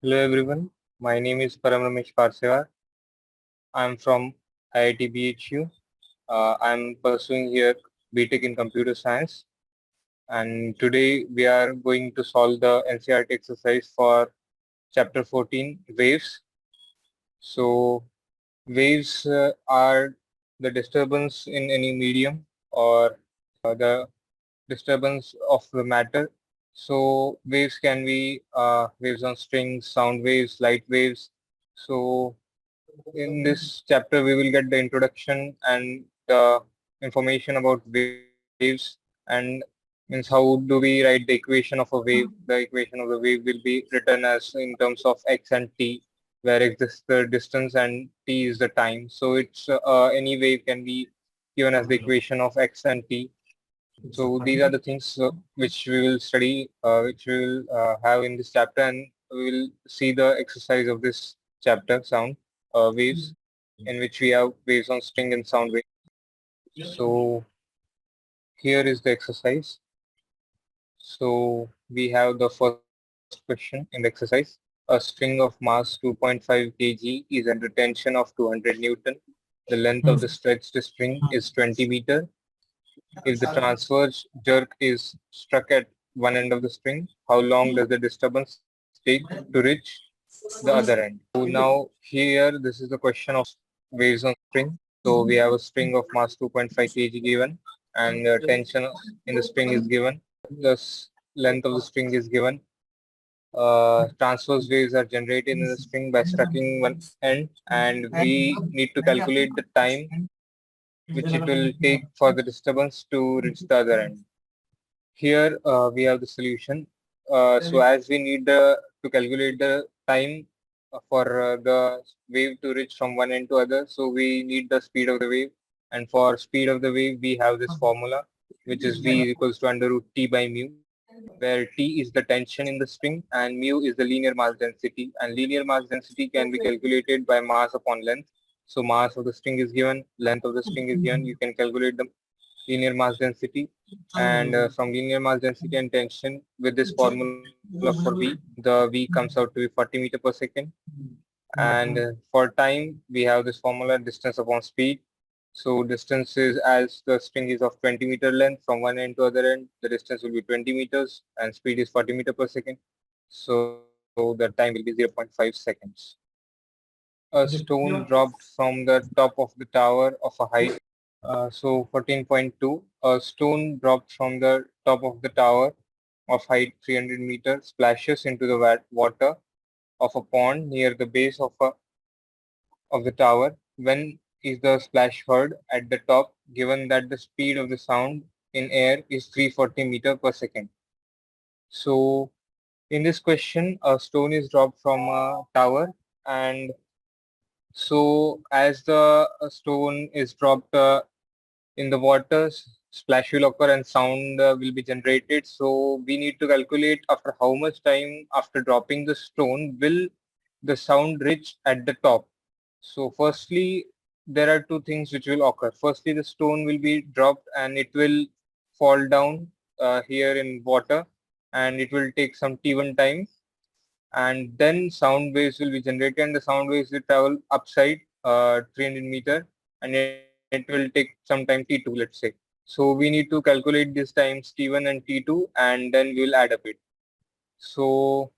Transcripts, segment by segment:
Hello everyone, my name is Ramesh Parsewar. I'm from IIT BHU. I'm pursuing here BTech in Computer Science, and today we are going to solve the NCERT exercise for Chapter 14, Waves. So, waves are the disturbance in any medium or the disturbance of the matter. So, waves can be waves on strings, sound waves, light waves. So, in this chapter, we will get the introduction and the information about waves and means how do we write the equation of a wave. The equation of the wave will be written as in terms of x and t, where x is the distance and t is the time. So it's any wave can be given as the equation of x and t. So these are the things which we will study, which we will have in this chapter, and we will see the exercise of this chapter, sound waves, in which we have waves on string and sound waves. So here is the exercise. So we have the first question in the exercise. A string of mass 2.5 kg is under tension of 200 Newton. The length of the stretched string is 20 meter. If the transverse jerk is struck at one end of the string, how long does the disturbance take to reach the other end? So now here, this is the question of waves on string. So we have a string of mass 2.5 kg given, and tension in the string is given. The length of the string is given. Transverse waves are generated in the string by striking one end, and we need to calculate the time which it will take for the disturbance to reach the other end. Here we have the solution. So as we need to calculate the time for the wave to reach from one end to other, so we need the speed of the wave. And for speed of the wave, we have this formula, which is v is equals to under root t by mu, where t is the tension in the string and mu is the linear mass density. And linear mass density can be calculated by mass upon length. So mass of the string is given, length of the string is given. You can calculate the linear mass density, and from linear mass density and tension with this formula for V, the V comes out to be 40 meter per second. And for time, we have this formula distance upon speed. So distance is as the string is of 20 meter length from one end to other end, the distance will be 20 meters and speed is 40 meter per second. So the time will be 0.5 seconds. A stone dropped from the top of the tower of a height. So 14.2, a stone dropped from the top of the tower of height 300 meters splashes into the water of a pond near the base of the tower. When is the splash heard at the top, given that the speed of the sound in air is 340 meter per second? So in this question, a stone is dropped from a tower, and so as the stone is dropped in the water, splash will occur and sound will be generated. So we need to calculate after how much time after dropping the stone will the sound reach at the top. So firstly, there are two things which will occur. Firstly, the stone will be dropped and it will fall down here in water, and it will take some t1 time, and then sound waves will be generated, and the sound waves will travel upside 300 meter, and it will take some time t2, let's say. So we need to calculate these times t1 and t2, and then we will add up it. So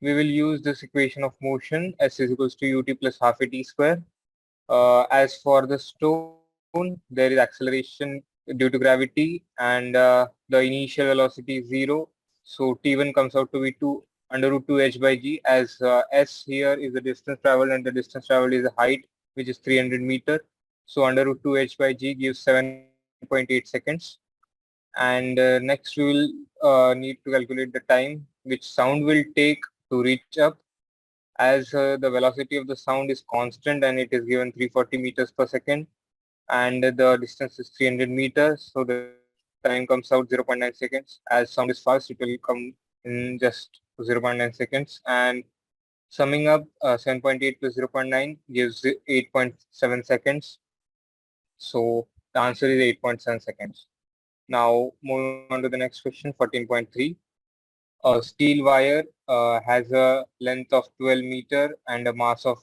we will use this equation of motion, s is equals to ut plus half a t square. As for the stone, there is acceleration due to gravity, and the initial velocity is 0. So t1 comes out to be 2 under root 2 h by g, as s here is the distance traveled and the distance traveled is the height, which is 300 meter. So under root 2 h by g gives 7.8 seconds. And next we will need to calculate the time which sound will take to reach up, as the velocity of the sound is constant and it is given 340 meters per second, and the distance is 300 meters. So the time comes out 0.9 seconds. As sound is fast, it will come in just 0.9 seconds. And summing up, 7.8 plus 0.9 gives 8.7 seconds. So the answer is 8.7 seconds. Now moving on to the next question, 14.3. A steel wire has a length of 12 meter and a mass of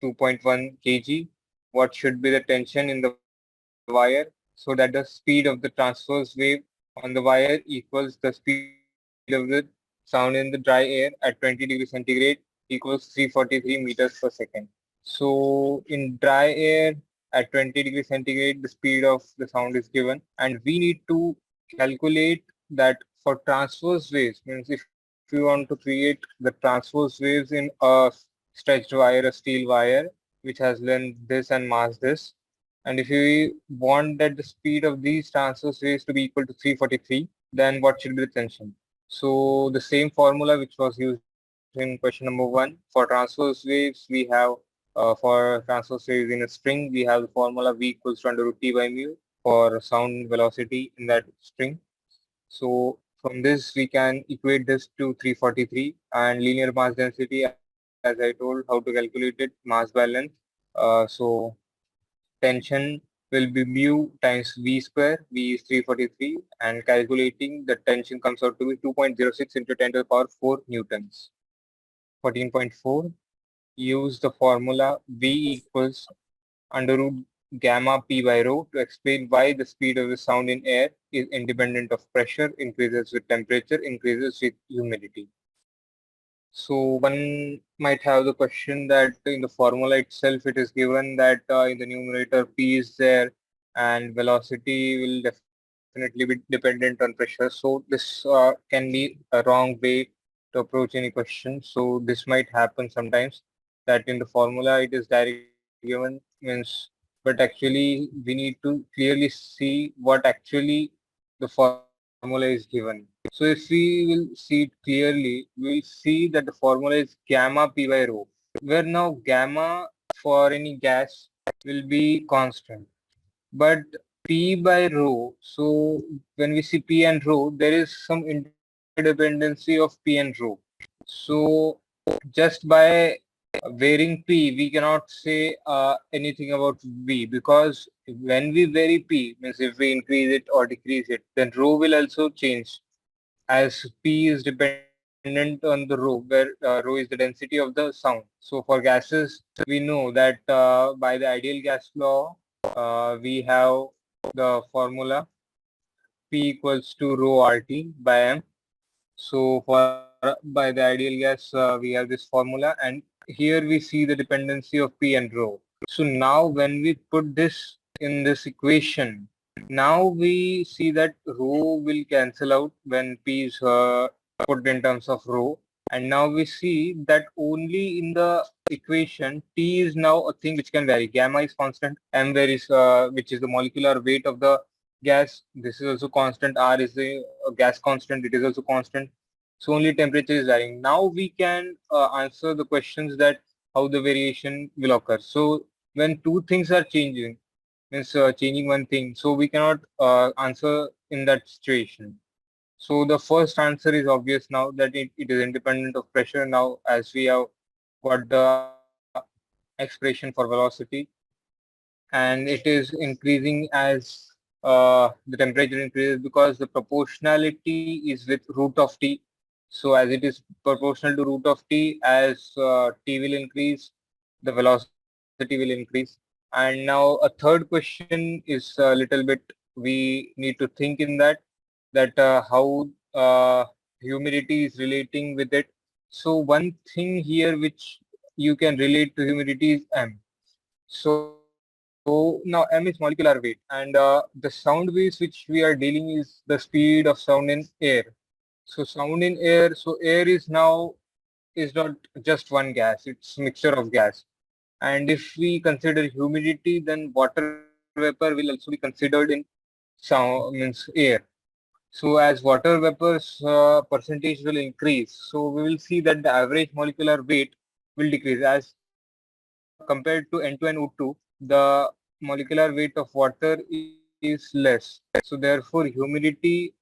2.1 kg. What should be the tension in the wire so that the speed of the transverse wave on the wire equals the speed of the sound in the dry air at 20 degrees centigrade equals 343 meters per second. So in dry air at 20 degrees centigrade, the speed of the sound is given, and we need to calculate that for transverse waves. Means if you want to create the transverse waves in a stretched wire, a steel wire, which has length this and mass this, and if we want that the speed of these transverse waves to be equal to 343, then what should be the tension? So the same formula which was used in question number 1 for transverse waves, we have for transverse waves in a string, we have the formula V equals to under root T by mu for sound velocity in that string. So from this, we can equate this to 343 and linear mass density, as I told, how to calculate it, mass by length. So tension will be mu times V square, V is 343, and calculating the tension comes out to be 2.06 into 10 to the power 4 newtons. 14.4, use the formula V equals under root gamma p by rho to explain why the speed of the sound in air is independent of pressure, increases with temperature, increases with humidity. So one might have the question that in the formula itself it is given that in the numerator p is there and velocity will definitely be dependent on pressure. So this can be a wrong way to approach any question. So this might happen sometimes that in the formula it is directly given means, but actually we need to clearly see what actually the formula is given. So if we will see it clearly, we will see that the formula is gamma p by rho, where now gamma for any gas will be constant. But P by rho, so when we see P and rho, there is some interdependency of P and rho. So just by varying P, we cannot say anything about V because when we vary P, means if we increase it or decrease it, then rho will also change as P is dependent on the rho, where rho is the density of the sound. So for gases, we know that by the ideal gas law, we have the formula P equals to rho RT by M. So for by the ideal gas, we have this formula, and here we see the dependency of P and rho. So now when we put this in this equation, now we see that rho will cancel out when P is put in terms of rho. And now we see that only in the equation, T is now a thing which can vary. Gamma is constant, M varies, which is the molecular weight of the gas. This is also constant. R is the gas constant. It is also constant. So only temperature is varying. Now we can answer the questions that how the variation will occur. So when two things are changing, means changing one thing, so we cannot answer in that situation. So the first answer is obvious now that it is independent of pressure now as we have got the expression for velocity, and it is increasing as the temperature increases because the proportionality is with root of t. So as it is proportional to root of t, as t will increase, the velocity will increase. And now a third question is a little bit we need to think in that how humidity is relating with it. So one thing here which you can relate to humidity is M. So now M is molecular weight, and the sound waves which we are dealing is the speed of sound in air. So sound in air, so air is not just one gas; it's mixture of gas. And if we consider humidity, then water vapor will also be considered in sound means air. So as water vapor's percentage will increase, so we will see that the average molecular weight will decrease as compared to N2 and O2, the molecular weight of water is less. So therefore humidity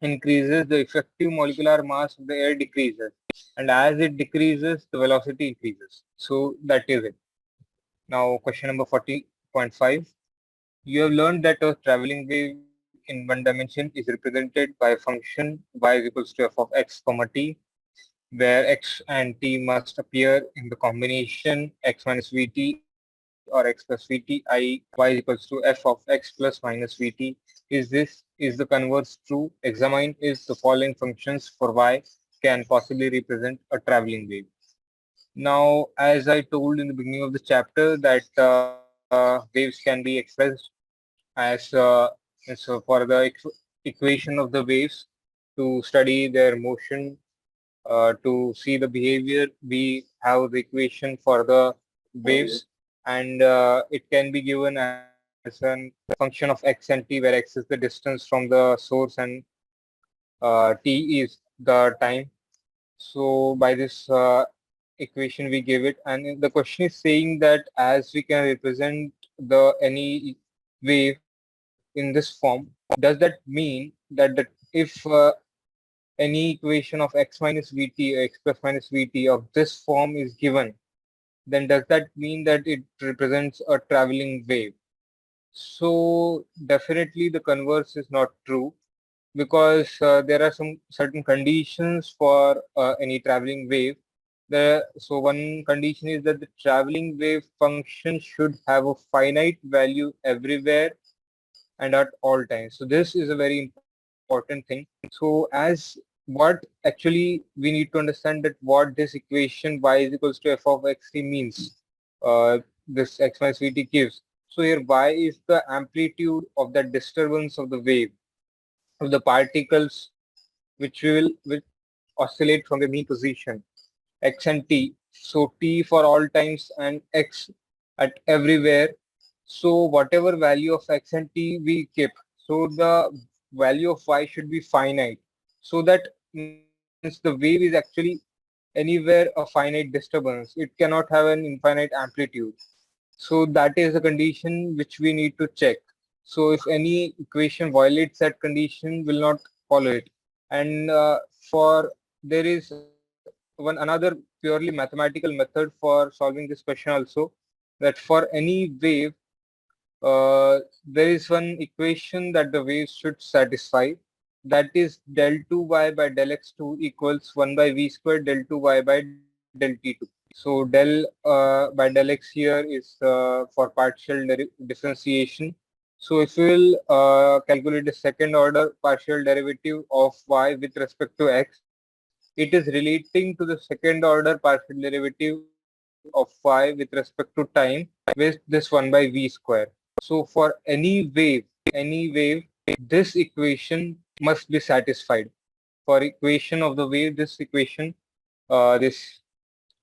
increases, the effective molecular mass of the air decreases. And as it decreases, the velocity increases. So that is it. Now question number 40.5. You have learned that a traveling wave can in one dimension is represented by a function y is equals to f of x comma t, where x and t must appear in the combination x minus vt or x plus vt, i y is equals to f of x plus minus vt. Is the converse true? Examine is the following functions for y can possibly represent a traveling wave. Now, as I told in the beginning of the chapter, that waves can be expressed as for the equation of the waves to study their motion, to see the behavior. We have the equation for the waves, and it can be given as an function of x and t, where x is the distance from the source and t is the time. So by this equation we give it, and the question is saying that as we can represent the any wave in this form, does that mean that if any equation of x minus vt or x plus minus vt of this form is given, then does that mean that it represents a traveling wave? So definitely the converse is not true, because there are some certain conditions for any traveling wave. So one condition is that the traveling wave function should have a finite value everywhere and at all times. So this is a very important thing. So as what actually we need to understand that what this equation y is equals to f of xt means, this x minus vt gives. So here y is the amplitude of the disturbance of the wave of the particles, which oscillate from their mean position, x and t. So t for all times and x at everywhere. So whatever value of x and t we keep, so the value of y should be finite. So that means the wave is actually anywhere a finite disturbance. It cannot have an infinite amplitude. So that is a condition which we need to check. So if any equation violates that condition, will not follow it. And for there is one another purely mathematical method for solving this question also, that for any wave, there is one equation that the wave should satisfy. That is del 2y by del x2 equals 1 by v squared del 2y by del t2. So del by del x here is for partial differentiation. So if we will calculate the second order partial derivative of y with respect to x, it is relating to the second order partial derivative of y with respect to time with this 1 by v square. So for any wave, this equation must be satisfied. For equation of the wave, this equation, this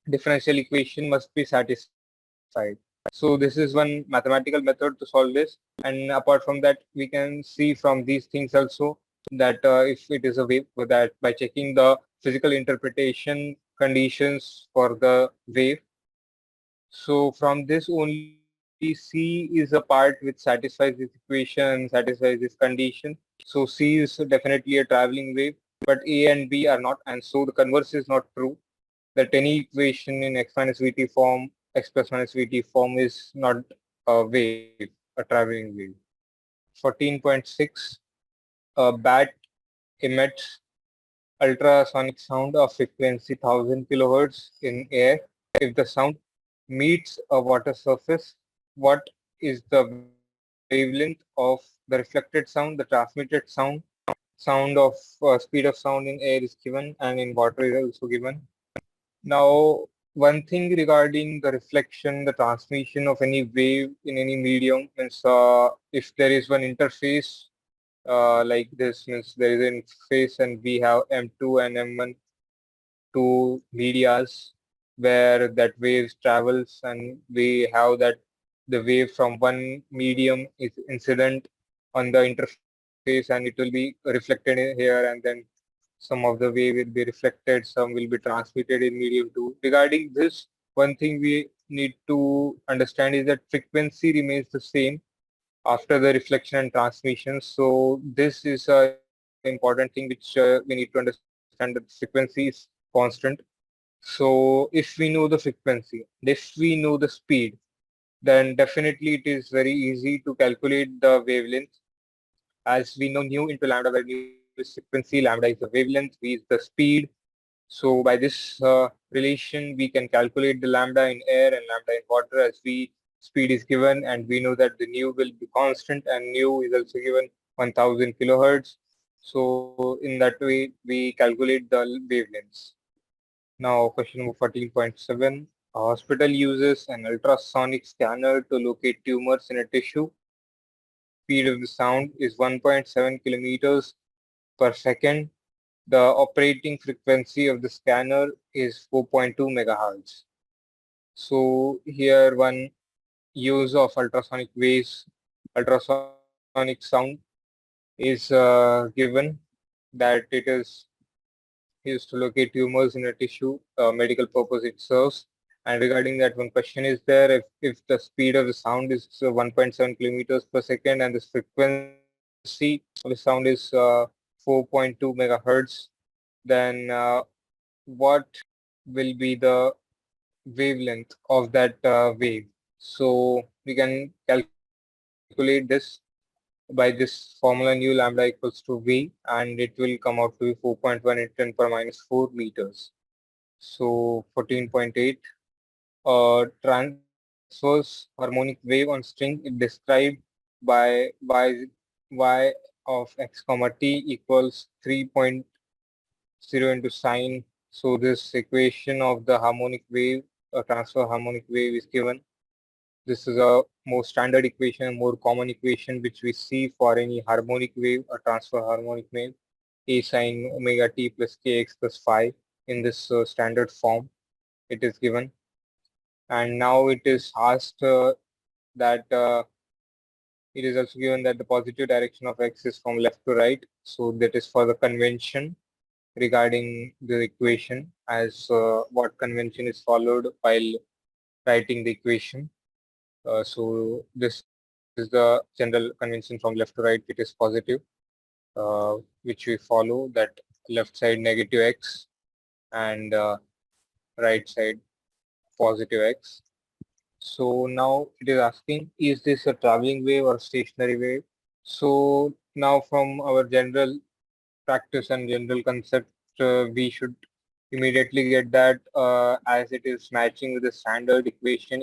differential equation must be satisfied. So this is one mathematical method to solve this. And apart from that, we can see from these things also that if it is a wave, that by checking the physical interpretation conditions for the wave. So from this only C is a part which satisfies this equation, satisfies this condition. So C is definitely a traveling wave, but A and B are not, and so the converse is not true, that any equation in x minus vt form, x plus minus vt form is not a wave, a traveling wave. 14.6, a bat emits ultrasonic sound of frequency 1000 kilohertz in air. If the sound meets a water surface, what is the wavelength of the reflected sound, the transmitted sound of speed of sound in air is given, and in water is also given. Now, one thing regarding the reflection, the transmission of any wave in any medium means if there is one interface like this, means there is an interface and we have M2 and M1, two medias where that waves travels, and we have that the wave from one medium is incident on the interface and it will be reflected in here, and then some of the wave will be reflected, some will be transmitted in medium 2. Regarding this, one thing we need to understand is that frequency remains the same after the reflection and transmission. So this is an important thing which we need to understand, that frequency is constant. So if we know the frequency, if we know the speed, then definitely it is very easy to calculate the wavelength. as we know nu into lambda, where nu is frequency, lambda is the wavelength, v is the speed. So by this relation, we can calculate the lambda in air and lambda in water as v speed is given, and we know that the nu will be constant and nu is also given 1000 kilohertz. So in that way, we calculate the wavelengths. Now question number 14.7. A hospital uses an ultrasonic scanner to locate tumors in a tissue. Speed of the sound is 1.7 kilometers per second. The operating frequency of the scanner is 4.2 megahertz. So here one use of ultrasonic waves, ultrasonic sound is given that it is used to locate tumors in a tissue, medical purpose it serves. And regarding that, one question is there, if the speed of the sound is 1.7 kilometers per second and the frequency of the sound is 4.2 megahertz, then what will be the wavelength of that wave? So we can calculate this by this formula nu lambda equals to v, and it will come out to be 4.1 into 10 power minus 4 meters. So 14.8, transverse harmonic wave on string is described by y of x comma t equals 3.0 into sine. So this equation of the harmonic wave, transfer harmonic wave is given. This is a more standard equation, more common equation which we see for any harmonic wave, a transfer harmonic wave, a sine omega t plus kx plus phi. In this standard form it is given. And now it is asked that it is also given that the positive direction of x is from left to right. So that is for the convention regarding the equation, as what convention is followed while writing the equation. So this is the general convention from left to right. It is positive, which we follow, that left side negative x and right side positive x. So now it is asking, is this a traveling wave or stationary wave? So now from our general practice and general concept, we should immediately get that as it is matching with the standard equation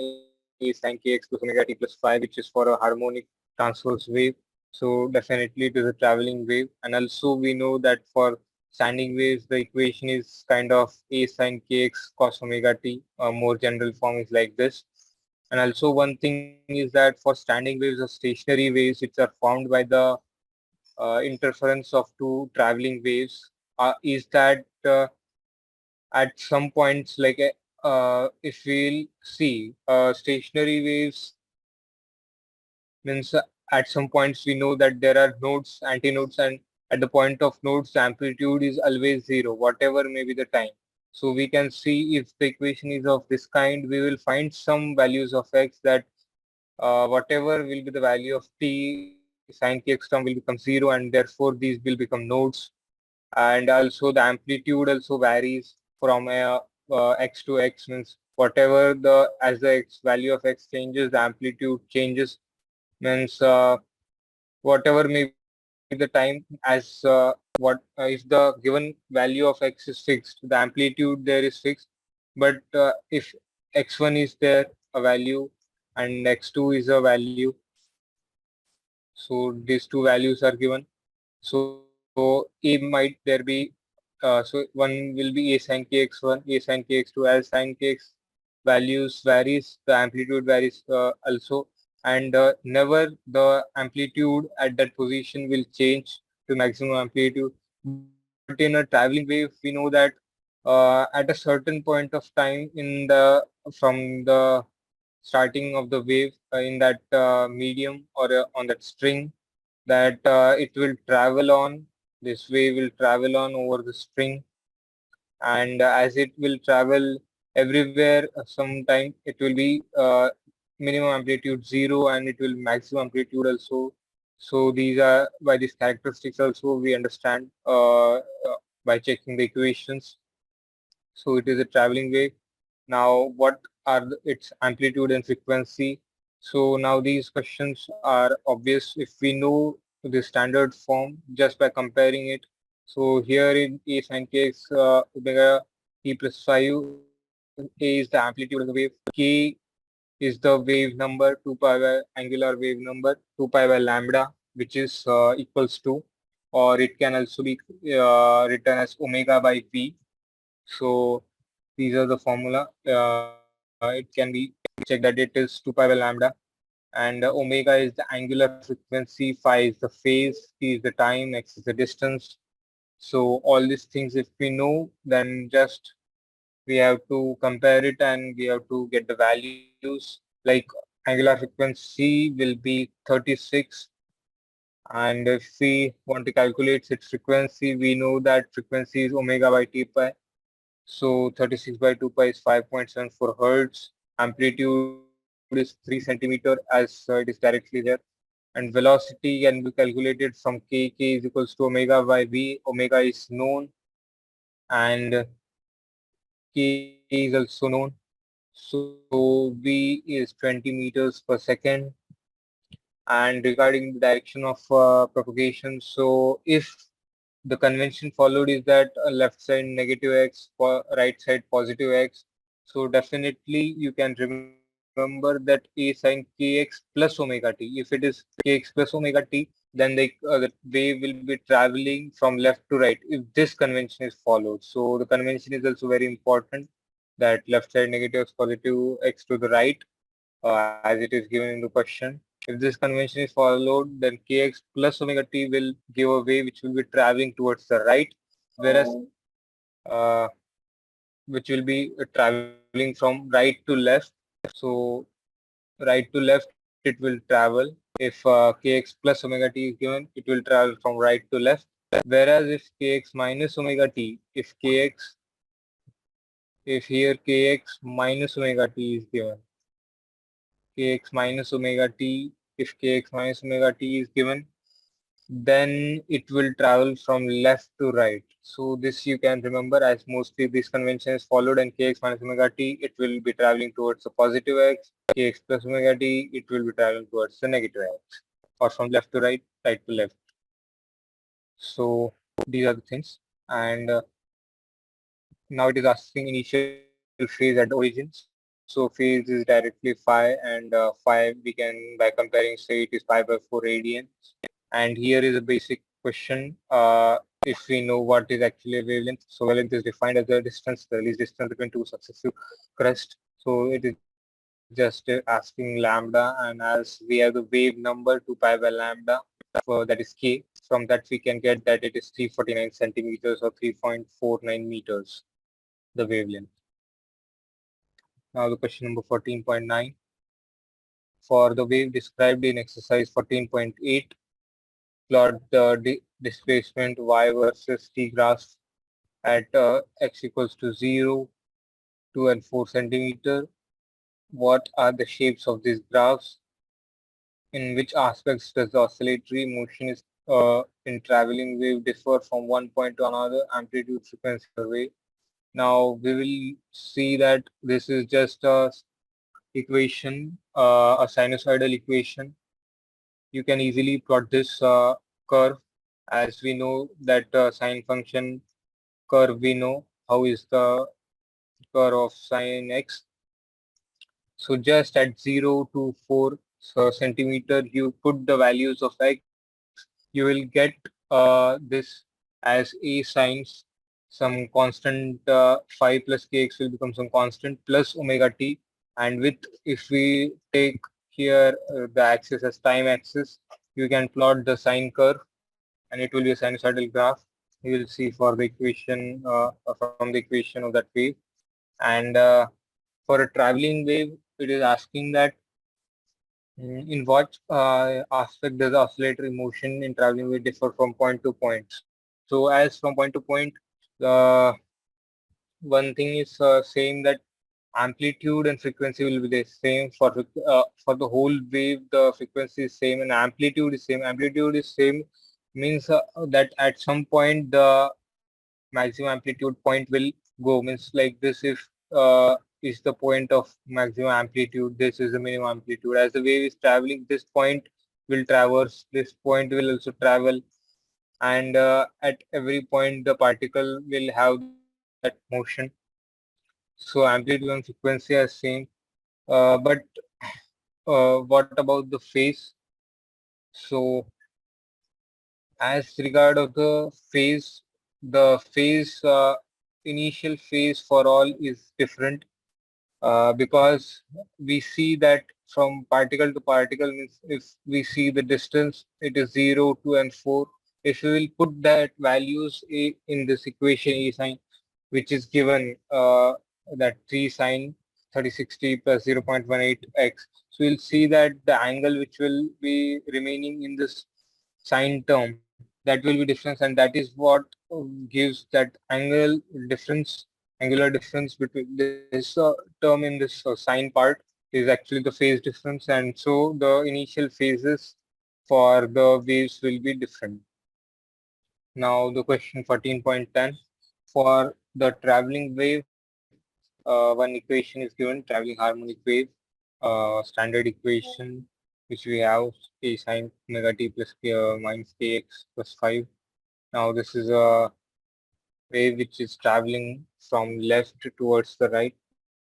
A sin kx plus omega t plus phi, which is for a harmonic transverse wave. So definitely it is a traveling wave. And also we know that for standing waves, the equation is kind of A sin kx cos omega t. A more general form is like this. And also one thing is that for standing waves or stationary waves, which are formed by the interference of two traveling waves, is that at some points, like if we'll see stationary waves means at some points we know that there are nodes, antinodes, and at the point of nodes, the amplitude is always zero, whatever may be the time. So we can see if the equation is of this kind, we will find some values of x that whatever will be the value of t, sin kx term will become zero, and therefore these will become nodes. And also the amplitude also varies from x to x, means whatever the as the x value of x changes, the amplitude changes, means whatever may be the time as what if the given value of x is fixed, the amplitude there is fixed. But if x1 is there a value and x2 is a value, so these two values are given. So A might there be so one will be A sin kx1, A sin kx2. As sin kx values varies, the amplitude varies also, and never the amplitude at that position will change to maximum amplitude. But in a traveling wave, we know that at a certain point of time in the from the starting of the wave in that medium or on that string, that it will travel on, this wave will travel on over the string, and as it will travel everywhere, sometime it will be minimum amplitude zero and it will maximum amplitude also. So these are by these characteristics also we understand by checking the equations. So it is a traveling wave. Now what are its amplitude and frequency? So now these questions are obvious if we know the standard form just by comparing it. So here in A sin kx omega t plus 5, A is the amplitude of the wave, k is the wave number, 2 pi by angular wave number, 2 pi by lambda, which is equals to, or it can also be written as omega by v. So these are the formula. It can be checked that it is 2 pi by lambda, and omega is the angular frequency, phi is the phase, t is the time, x is the distance. So all these things, if we know, then just we have to compare it and we have to get the values. Like angular frequency will be 36, and if we want to calculate its frequency, we know that frequency is omega by t pi. So 36 by 2 pi is 5.74 hertz. Amplitude is 3 centimeter as it is directly there. And velocity can be calculated from k is equals to omega by v. Omega is known and k is also known. So v is 20 meters per second. And regarding the direction of propagation, so if the convention followed is that left side negative x, right side positive x. So definitely you can remember that A sin kx plus omega t. If it is kx plus omega t, then the wave will be traveling from left to right if this convention is followed. So the convention is also very important, that left side negative x positive x to the right, as it is given in the question. If this convention is followed, then kx plus omega t will give a wave which will be traveling towards the right, whereas uh, which will be traveling from right to left. So right to left it will travel. If kx plus omega t is given, it will travel from right to left. Whereas if kx minus omega t, if here kx minus omega t is given, kx minus omega t, if kx minus omega t is given, then it will travel from left to right. So this you can remember, as mostly this convention is followed, and kx minus omega t, it will be traveling towards the positive x, kx plus omega t, it will be traveling towards the negative x, or from left to right, right to left. So these are the things. And now it is asking initial phase at the origin. So phase is directly phi, and phi we can, by comparing, say it is pi by 4 radians. And here is a basic question. If we know what is actually a wavelength, so wavelength is defined as the distance, the release distance between two successive crests. So it is just asking lambda, and as we have the wave number 2 pi by lambda, that is k. From that we can get that it is 349 centimeters or 3.49 meters, the wavelength. Now the question number 14.9. For the wave described in exercise 14.8, plot the displacement y versus t graphs at x equals to 0, 2 and 4 centimeter. What are the shapes of these graphs? In which aspects does the oscillatory motion is in traveling wave differ from one point to another? Amplitude, frequency, or wave. Now we will see that this is just a equation, a sinusoidal equation. You can easily plot this curve, as we know that sine function curve, we know how is the curve of sine x. So just at 0 to 4 centimeter, you put the values of x, you will get this as a sines some constant, phi plus kx will become some constant plus omega t. And with, if we take here the axis as time axis, you can plot the sine curve and it will be a sinusoidal graph. You will see for the equation, from the equation of that wave. And for a traveling wave, it is asking that in what aspect does the oscillatory motion in traveling wave differ from point to point. So as from point to point, the one thing is saying that amplitude and frequency will be the same for the whole wave. The frequency is same and amplitude is same. Amplitude is same means that at some point the maximum amplitude point will go, means like this. If is the point of maximum amplitude, this is the minimum amplitude. As the wave is traveling this point, will traverse, this point will also travel, and at every point the particle will have that motion. So amplitude and frequency are same, but what about the phase? So as regard of the phase initial phase for all is different, because we see that from particle to particle means if we see the distance, it is 0, 2, and 4. If we will put that values in this equation A sign, which is given that 3 sine 3060 plus 0.18x, so we'll see that the angle which will be remaining in this sine term, that will be difference, and that is what gives that angular difference between this term in this sine part is actually the phase difference, and so the initial phases for the waves will be different. Now the question 14.10, for the traveling wave, one equation is given, traveling harmonic wave, standard equation which we have, a sine omega t plus k minus kx plus 5. Now this is a wave which is traveling from left towards the right,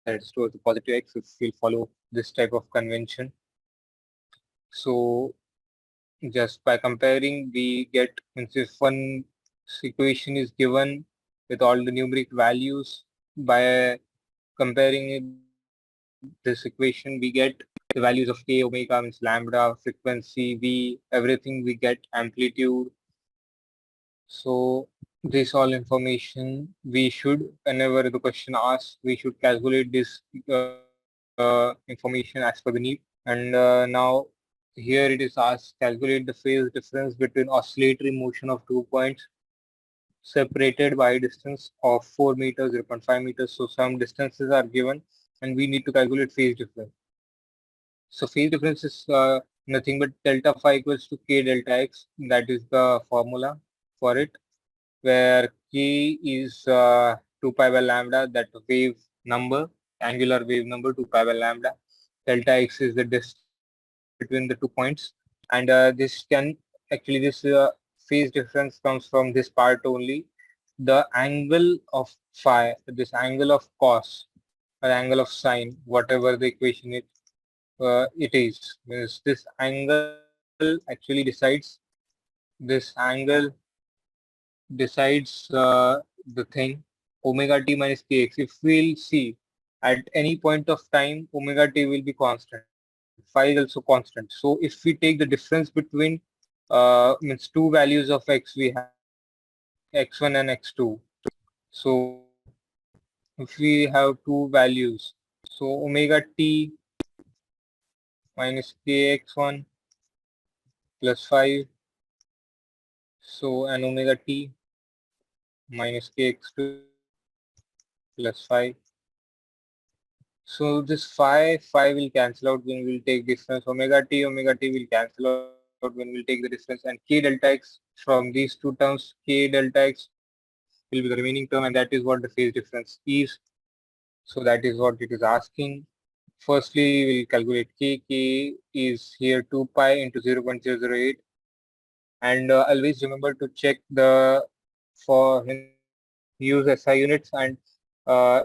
that is towards the positive x, if we'll follow this type of convention. So just by comparing, we get, means if one equation is given with all the numeric values, by comparing this equation, we get the values of k, omega means lambda, frequency, v, everything we get, amplitude. So this all information we should, whenever the question asks, we should calculate this information as per the need. And now here it is asked, calculate the phase difference between oscillatory motion of 2 points separated by a distance of 4 meters, 0.5 meters. So some distances are given and we need to calculate phase difference. So phase difference is nothing but delta phi equals to k delta x. That is the formula for it, where k is 2 pi by lambda, that wave number, angular wave number 2 pi by lambda. Delta x is the distance between the 2 points, and this can actually, this phase difference comes from this part only. The angle of phi, this angle of cos or angle of sine, whatever the equation it is, means this angle actually decides the thing, omega t minus kx. If we'll see, at any point of time, omega t will be constant, phi is also constant. So if we take the difference between means two values of x, we have x1 and x2. So if we have two values, so omega t minus kx1 plus 5, so and omega t minus kx2 plus 5. So this phi will cancel out when we'll take difference. Omega t will cancel out when we'll take the difference, and k delta x from these two terms, k delta x will be the remaining term, and that is what the phase difference is. So that is what it is asking. Firstly, we'll calculate k. K is here 2 pi into 0.008, and always remember to check the, for means use SI units, and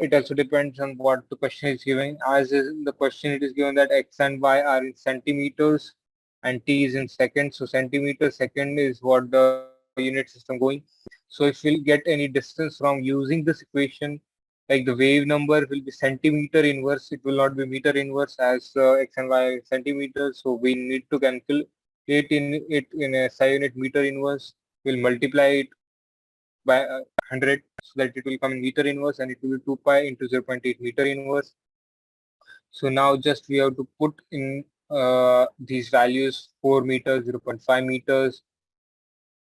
it also depends on what the question is giving. As is in the question, it is given that x and y are in centimeters and t is in seconds. So centimeter second is what the unit system going. So if we'll get any distance from using this equation, like the wave number will be centimeter inverse, it will not be meter inverse, as x and y are centimeters. So we need to calculate in a SI unit meter inverse. We'll multiply it by 100, so that it will come in meter inverse, and it will be 2 pi into 0.8 meter inverse. So now just we have to put in these values, 4 meters, 0.5 meters,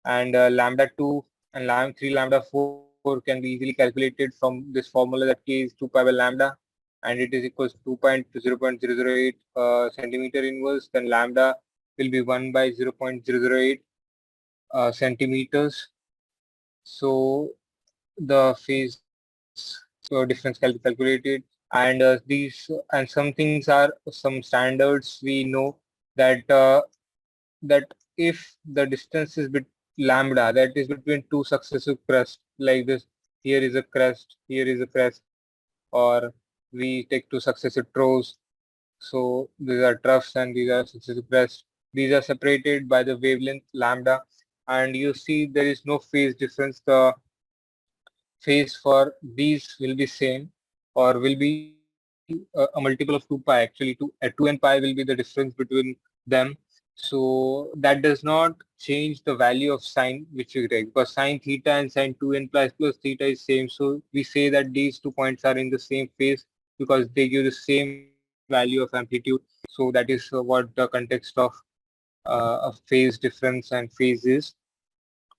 and lambda 2 and 3 lambda 4 can be easily calculated from this formula, that k is 2 pi by lambda, and it is equals to 2 pi into 0.008 centimeter inverse. Then lambda will be 1 by 0.008 centimeters. So the phase difference can be calculated, and these and some things are some standards we know, that that if the distance is lambda, that is between two successive crests, like this, here is a crest, here is a crest, or we take two successive troughs. So these are troughs and these are successive crests. These are separated by the wavelength lambda, and you see there is no phase difference. The phase for these will be same or will be a multiple of 2 pi. Actually, 2 and pi will be the difference between them. So that does not change the value of sine which we take, because sine theta and sine 2n plus theta is same. So we say that these 2 points are in the same phase because they give the same value of amplitude. So that is what the context of a phase difference and phase is.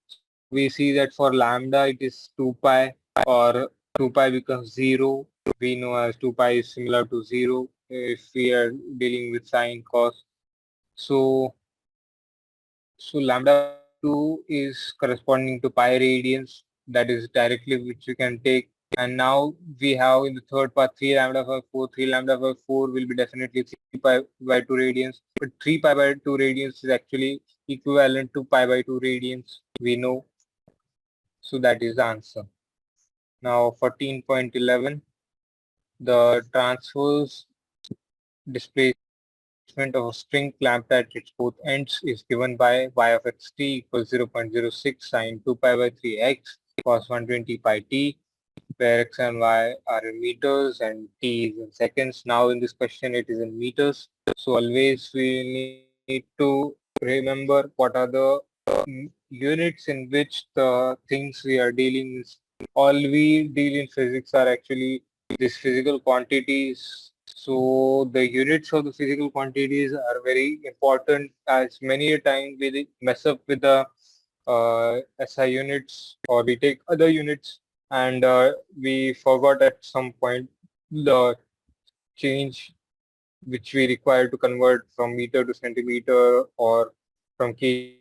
So we see that for lambda it is 2 pi, or 2 pi becomes 0. We know as 2 pi is similar to 0 if we are dealing with sine cos. So, so lambda by 2 is corresponding to pi radians. That is directly which you can take. And now we have in the third part 3 lambda by 4. 3 lambda by 4 will be definitely 3 pi by 2 radians. But 3 pi by 2 radians is actually equivalent to pi by 2 radians. We know. So that is the answer. Now 14.11, the transverse displacement of a string clamped at its both ends is given by y of xt equals 0.06 sine 2 pi by 3x cos 120 pi t, where x and y are in meters and t is in seconds. Now in this question it is in meters. So always we need to remember what are the units in which the things we are dealing with. All we deal in physics are actually these physical quantities. So the units of the physical quantities are very important, as many a time we mess up with the SI units, or we take other units and we forgot at some point the change which we require to convert from meter to centimeter or from kg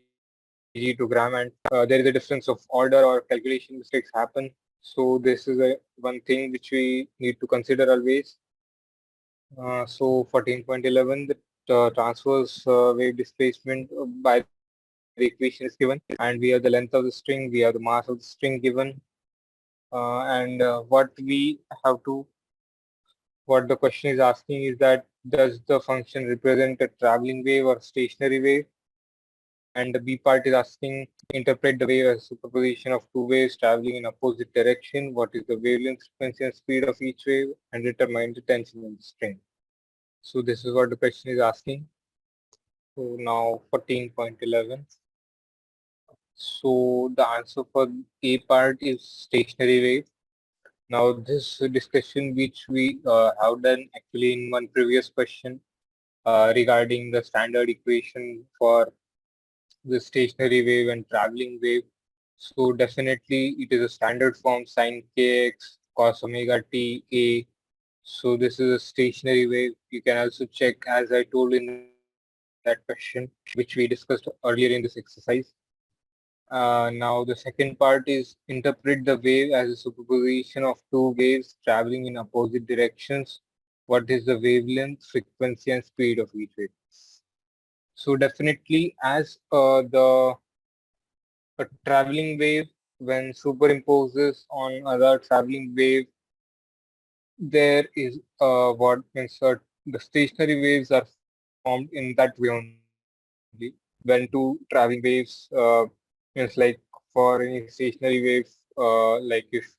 to gram, and there is a difference of order or calculation mistakes happen. So this is a one thing which we need to consider always. So 14.11, the transverse wave displacement by the equation is given, and we have the length of the string, we have the mass of the string given, and what the question is asking is that does the function represent a traveling wave or stationary wave? And the B part is asking, interpret the wave as superposition of two waves traveling in opposite direction. What is the wavelength, frequency, and speed of each wave, and determine the tension in the string. So this is what the question is asking. So now 14.11. So the answer for A part is stationary wave. Now this discussion which we have done actually in one previous question regarding the standard equation for the stationary wave and traveling wave. So definitely it is a standard form sine kx cos omega t a. So this is a stationary wave. You can also check, as I told in that question which we discussed earlier in this exercise. Now the second part is interpret the wave as a superposition of two waves traveling in opposite directions. What is the wavelength, frequency, and speed of each wave? So definitely, as the a traveling wave when superimposes on other traveling wave, there is what means the stationary waves are formed in that way only. When two traveling waves means like for any stationary wave, like if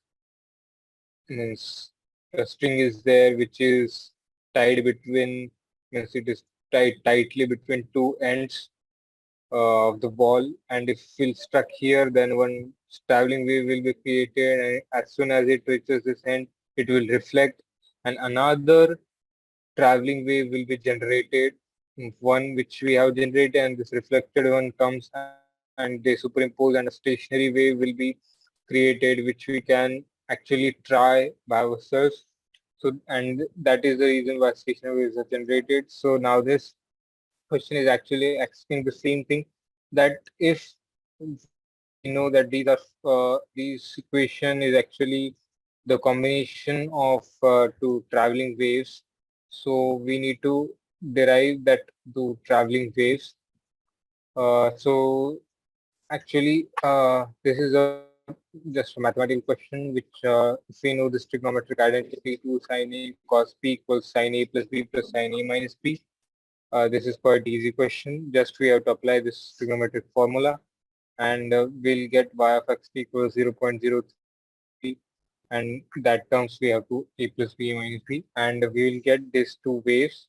means a string is there which is tied between, means it is tied tightly between two ends of the ball, and if it's stuck here, then one traveling wave will be created, and as soon as it reaches this end, it will reflect, and another traveling wave will be generated, one which we have generated, and this reflected one comes and they superimpose, and a stationary wave will be created, which we can actually try by ourselves. So, and that is the reason why stationary waves are generated. So now this question is actually asking the same thing, that if we know that these equation is actually the combination of two traveling waves, so we need to derive that two traveling waves. So actually, this is a just a mathematical question, which if we know this trigonometric identity 2 sine A cos B equals sine A plus B plus sine A minus B. This is quite easy question. Just we have to apply this trigonometric formula, and we'll get y of x equals 0.03, and that terms we have to a plus b minus b, and we will get these two waves,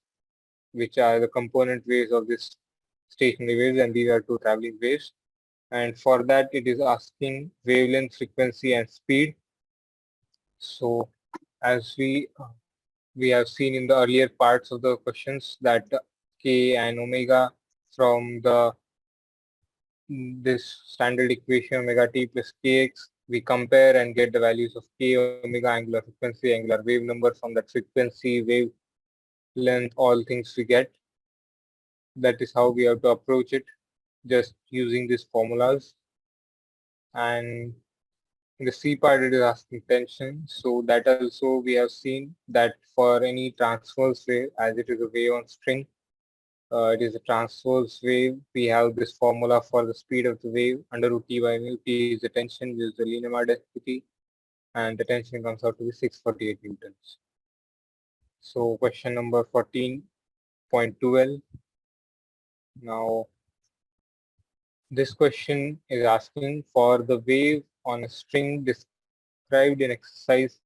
which are the component waves of this stationary waves, and these are two traveling waves. And for that, it is asking wavelength, frequency, and speed. So as we have seen in the earlier parts of the questions that k and omega from the this standard equation omega t plus kx, we compare and get the values of k, omega, angular frequency, angular wave number. From that frequency, wave length, all things we get. That is how we have to approach it, just using these formulas. And in the C part, it is asking tension. So that also we have seen that for any transverse wave, as it is a wave on string, it is a transverse wave. We have this formula for the speed of the wave under root T by mu. T is the tension, is the linear density, and the tension comes out to be 648 newtons. So question number 14.12. Now this question is asking for the wave on a string described in exercise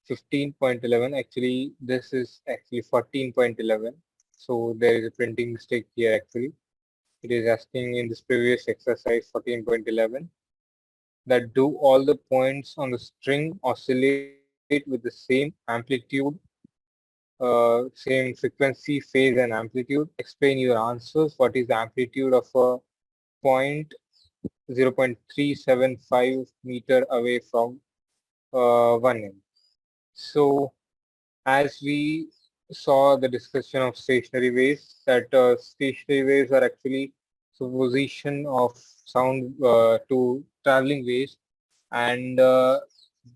15.11. Actually, this is actually 14.11. So there is a printing mistake here actually. It is asking in this previous exercise 14.11 that do all the points on the string oscillate with the same amplitude, same frequency, phase, and amplitude. Explain your answers. What is the amplitude of a point 0.375 meter away from 1M? So as we saw the discussion of stationary waves, that stationary waves are actually superposition of sound to traveling waves, and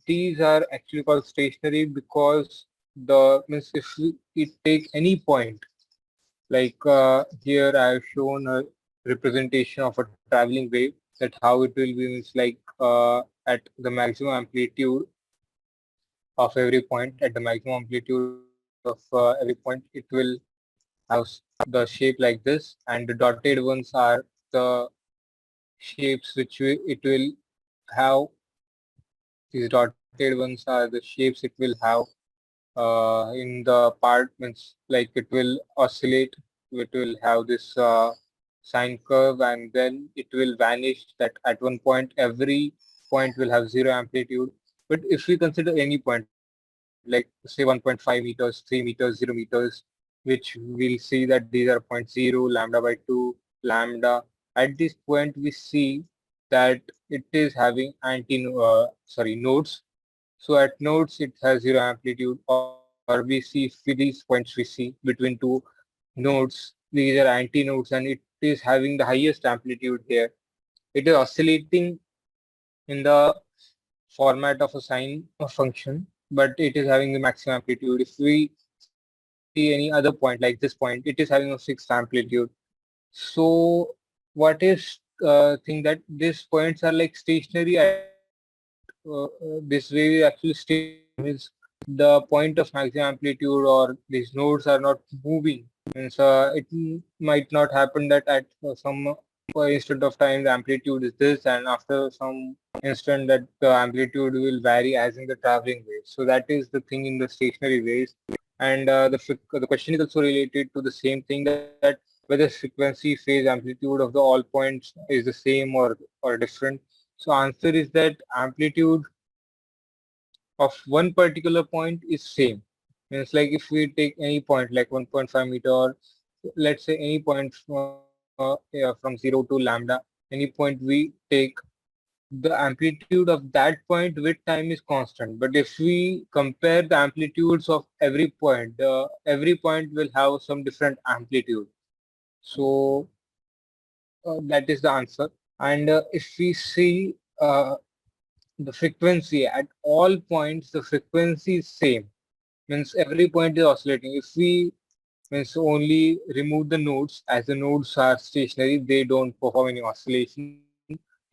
these are actually called stationary because the means if we take any point, like here I have shown a representation of a traveling wave, that how it will be means like at the maximum amplitude of every point, at the maximum amplitude of every point, it will have the shape like this, and the dotted ones are the shapes which it will have. These dotted ones are the shapes it will have in the part, means like it will oscillate, it will have this sine curve, and then it will vanish that at one point every point will have zero amplitude. But if we consider any point like say 1.5 meters, 3 meters, 0 meters, which we'll see that these are point 0, lambda by 2, lambda. At this point, we see that it is having nodes. So at nodes, it has zero amplitude, or we see these points we see between two nodes. These are anti-nodes, and it is having the highest amplitude here. It is oscillating in the format of a sine function, but it is having the maximum amplitude. If we see any other point like this point, it is having a fixed amplitude. So what is thing that these points are like stationary at this way actually stationary means the point of maximum amplitude or these nodes are not moving. Means might not happen that at some instant of time the amplitude is this, and after some instant that the amplitude will vary as in the traveling wave. So that is the thing in the stationary waves. And the question is also related to the same thing, that whether frequency, phase, amplitude of the all points is the same or different. So answer is that amplitude of one particular point is same. Means like if we take any point like 1.5 meter, or let's say any point from 0 to lambda, any point we take, the amplitude of that point with time is constant. But if we compare the amplitudes of every point, every point will have some different amplitude. So that is the answer. And if we see the frequency at all points, the frequency is same. Means every point is oscillating. If we means only remove the nodes. As the nodes are stationary, they don't perform any oscillation.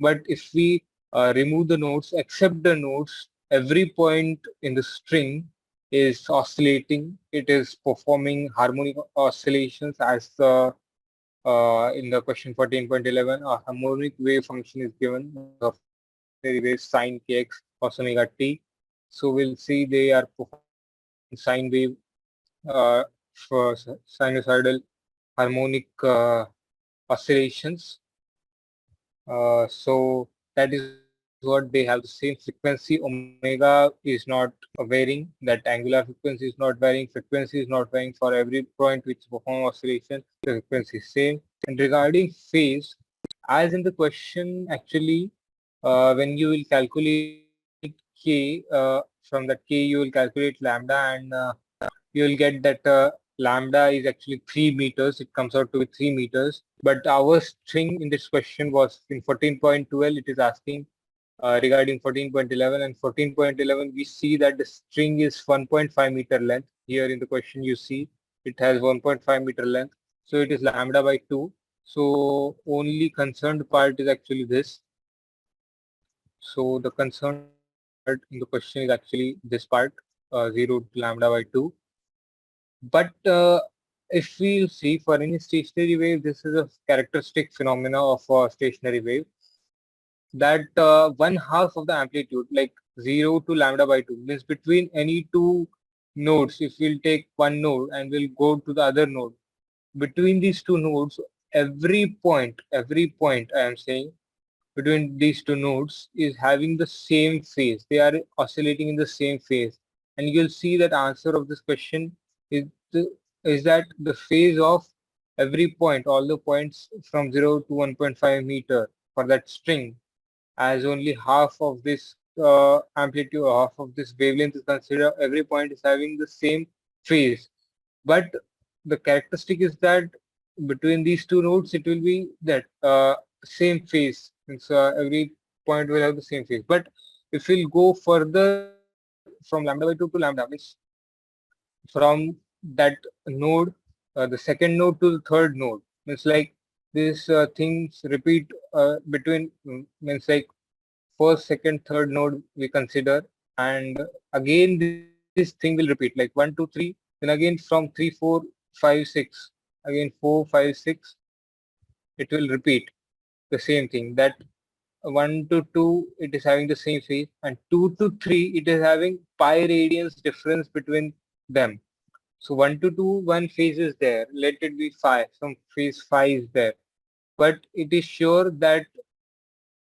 But if we remove the nodes, except the nodes, every point in the string is oscillating. It is performing harmonic oscillations as the in the question 14.11, a harmonic wave function is given of a stationary wave sine kx cos omega t. So we'll see they are performing sine wave for sinusoidal harmonic oscillations. So that is what they have the same frequency. Omega is not varying. That angular frequency is not varying. Frequency is not varying for every point which perform oscillation. The frequency is same. And regarding phase, as in the question, actually, when you will calculate k, from that k you will calculate lambda, and you will get that lambda is actually 3 meters. It comes out to be 3 meters. But our string in this question was in 14.12. It is asking regarding 14.11, and 14.11 we see that the string is 1.5 meter length. Here in the question you see it has 1.5 meter length. So it is lambda by 2. So only concerned part is actually this. So the concerned part in the question is actually this part, 0 to lambda by 2. But if we see for any stationary wave, this is a characteristic phenomena of a stationary wave, that one half of the amplitude, like 0 to lambda by 2, means between any two nodes. If we'll take one node and we'll go to the other node, between these two nodes, every point I am saying, between these two nodes is having the same phase. They are oscillating in the same phase. And you'll see that answer of this question is is that the phase of every point, all the points from 0 to 1.5 meter for that string, as only half of this amplitude, half of this wavelength is considered, every point is having the same phase. But the characteristic is that between these two nodes, it will be that same phase. Means every point will have the same phase. But if we'll go further from lambda by 2 to lambda, means from that node, the second node to the third node, means like these things repeat between, means like first, second, third node we consider, and again this thing will repeat like 1, 2, 3, then again from 3, 4, 5, 6, again 4, 5, 6, it will repeat the same thing. That 1 to 2 it is having the same phase, and 2 to 3 it is having pi radians difference between them. So 1 to 2, one phase is there, let it be phi, some phase phi is there, but it is sure that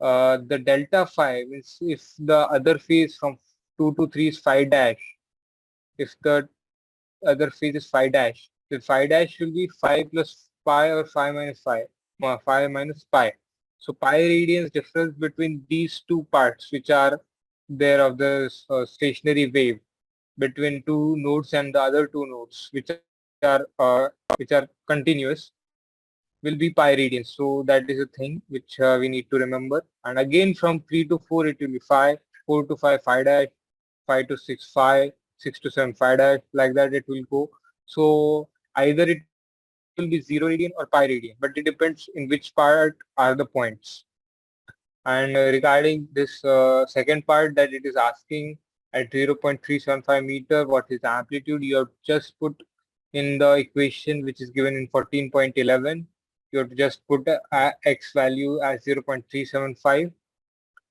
the delta phi means if the other phase from 2 to 3 is phi dash, if the other phase is phi dash, the phi dash will be phi plus pi or phi minus phi, phi minus pi. So pi radians difference between these two parts which are there of the stationary wave between two nodes and the other two nodes which are continuous will be pi radians. So that is a thing which we need to remember. And again from 3 to 4 it will be phi, 4 to 5 phi dash, 5 to 6 phi, 6 to 7 phi dash, like that it will go. So either it will be 0 radian or pi radian, but it depends in which part are the points. And regarding this second part, that it is asking at 0.375 meter what is the amplitude, you have just put in the equation which is given in 14.11. You have to just put x value as 0.375,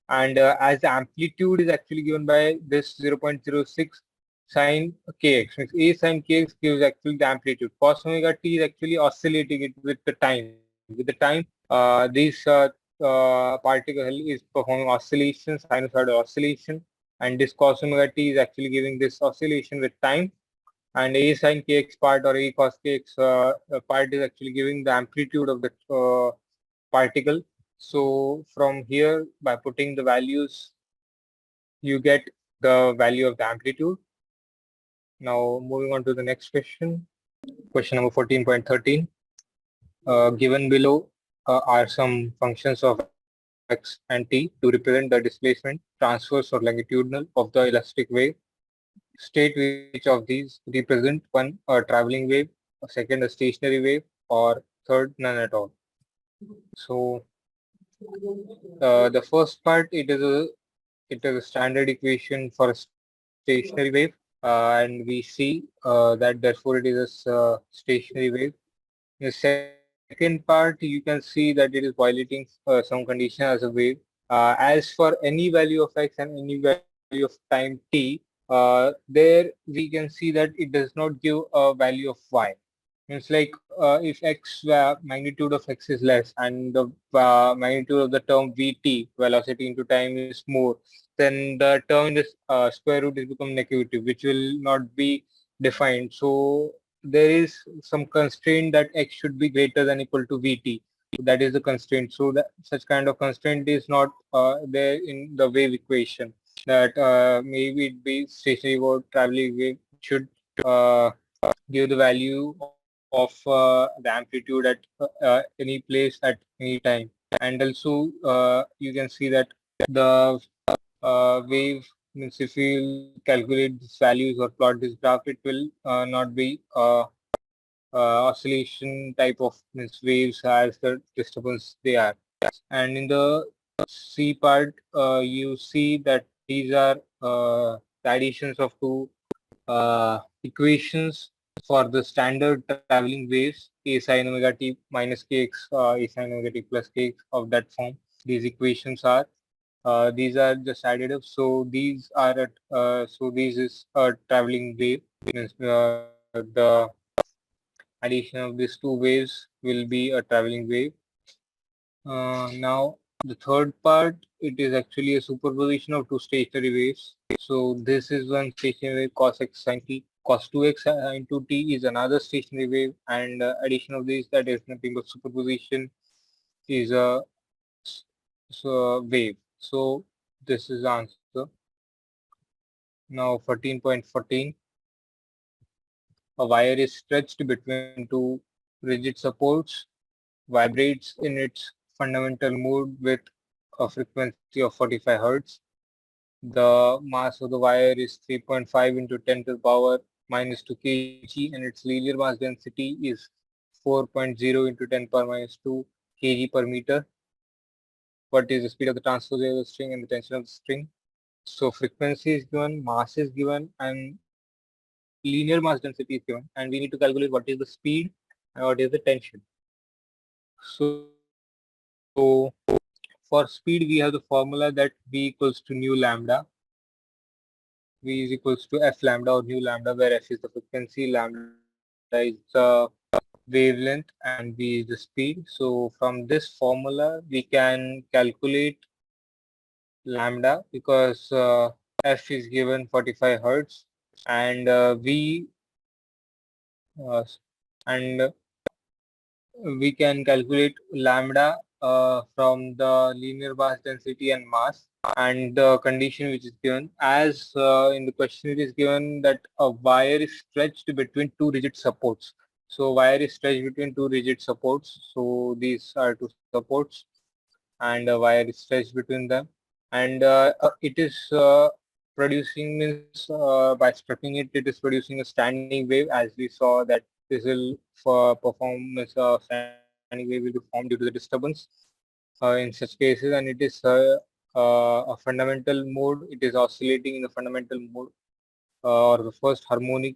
and as the amplitude is actually given by this 0.06 sine kx, means a sine kx gives actually the amplitude. Cos omega t is actually oscillating it with the time. With the time, this particle is performing oscillation, sinusoidal oscillation, and this cos omega t is actually giving this oscillation with time. And a sine kx part or a cos kx part is actually giving the amplitude of the particle. So from here, by putting the values, you get the value of the amplitude. Now moving on to the next question, question number 14.13. Given below are some functions of x and t to represent the displacement, transverse or longitudinal of the elastic wave. State which of these represent one traveling wave. second a stationary wave, or third none at all. So the first part, it is a standard equation for a stationary wave, and we see that therefore it is a stationary wave. In the second part, you can see that it is violating some condition as a wave. As for any value of x and any value of time t, there we can see that it does not give a value of y. It's like if x magnitude of x is less and the magnitude of the term vt, velocity into time, is more, then the term in this square root is become negative, which will not be defined. So there is some constraint that x should be greater than equal to vt. That is the constraint. So that such kind of constraint is not there in the wave equation. That maybe it be stationary or traveling wave should uh, give the value of the amplitude at any place at any time. And also you can see that the wave means if you calculate these values or plot this graph, it will not be oscillation type of means waves as the disturbance they are. And in the C part, you see that these are the additions of two equations for the standard traveling waves, a sin omega t minus kx, a sin omega t plus kx, of that form. These equations are these are just added up. So these are so this is a traveling wave. Means the addition of these two waves will be a traveling wave. Now the third part, it is actually a superposition of two stationary waves. So this is one stationary wave cos x sin t, cos 2x into t is another stationary wave, and addition of these, that is nothing but superposition, is a wave. So this is the answer. Now 14.14, a wire is stretched between two rigid supports, vibrates in its fundamental mode with a frequency of 45 Hertz. The mass of the wire is 3.5 into 10 to the power minus 2 kg, and its linear mass density is 4.0 into 10 power minus 2 kg per meter. What is the speed of the transfer of the string and the tension of the string? So frequency is given, mass is given, and linear mass density is given, and we need to calculate what is the speed and what is the tension. So for speed, we have the formula that v equals to nu lambda. V is equals to f lambda or nu lambda, where f is the frequency, lambda is the wavelength, and v is the speed. So from this formula, we can calculate lambda because f is given 45 hertz, and v and we can calculate lambda from the linear mass density and mass, and the condition which is given as in the question, it is given that a wire is stretched between two rigid supports. So wire is stretched between two rigid supports. So these are two supports, and a wire is stretched between them, and it is producing, means by stripping it, it is producing a standing wave, as we saw that this will perform as a standing wave will be formed due to the disturbance in such cases, and it is a fundamental mode. It is oscillating in the fundamental mode, or the first harmonic,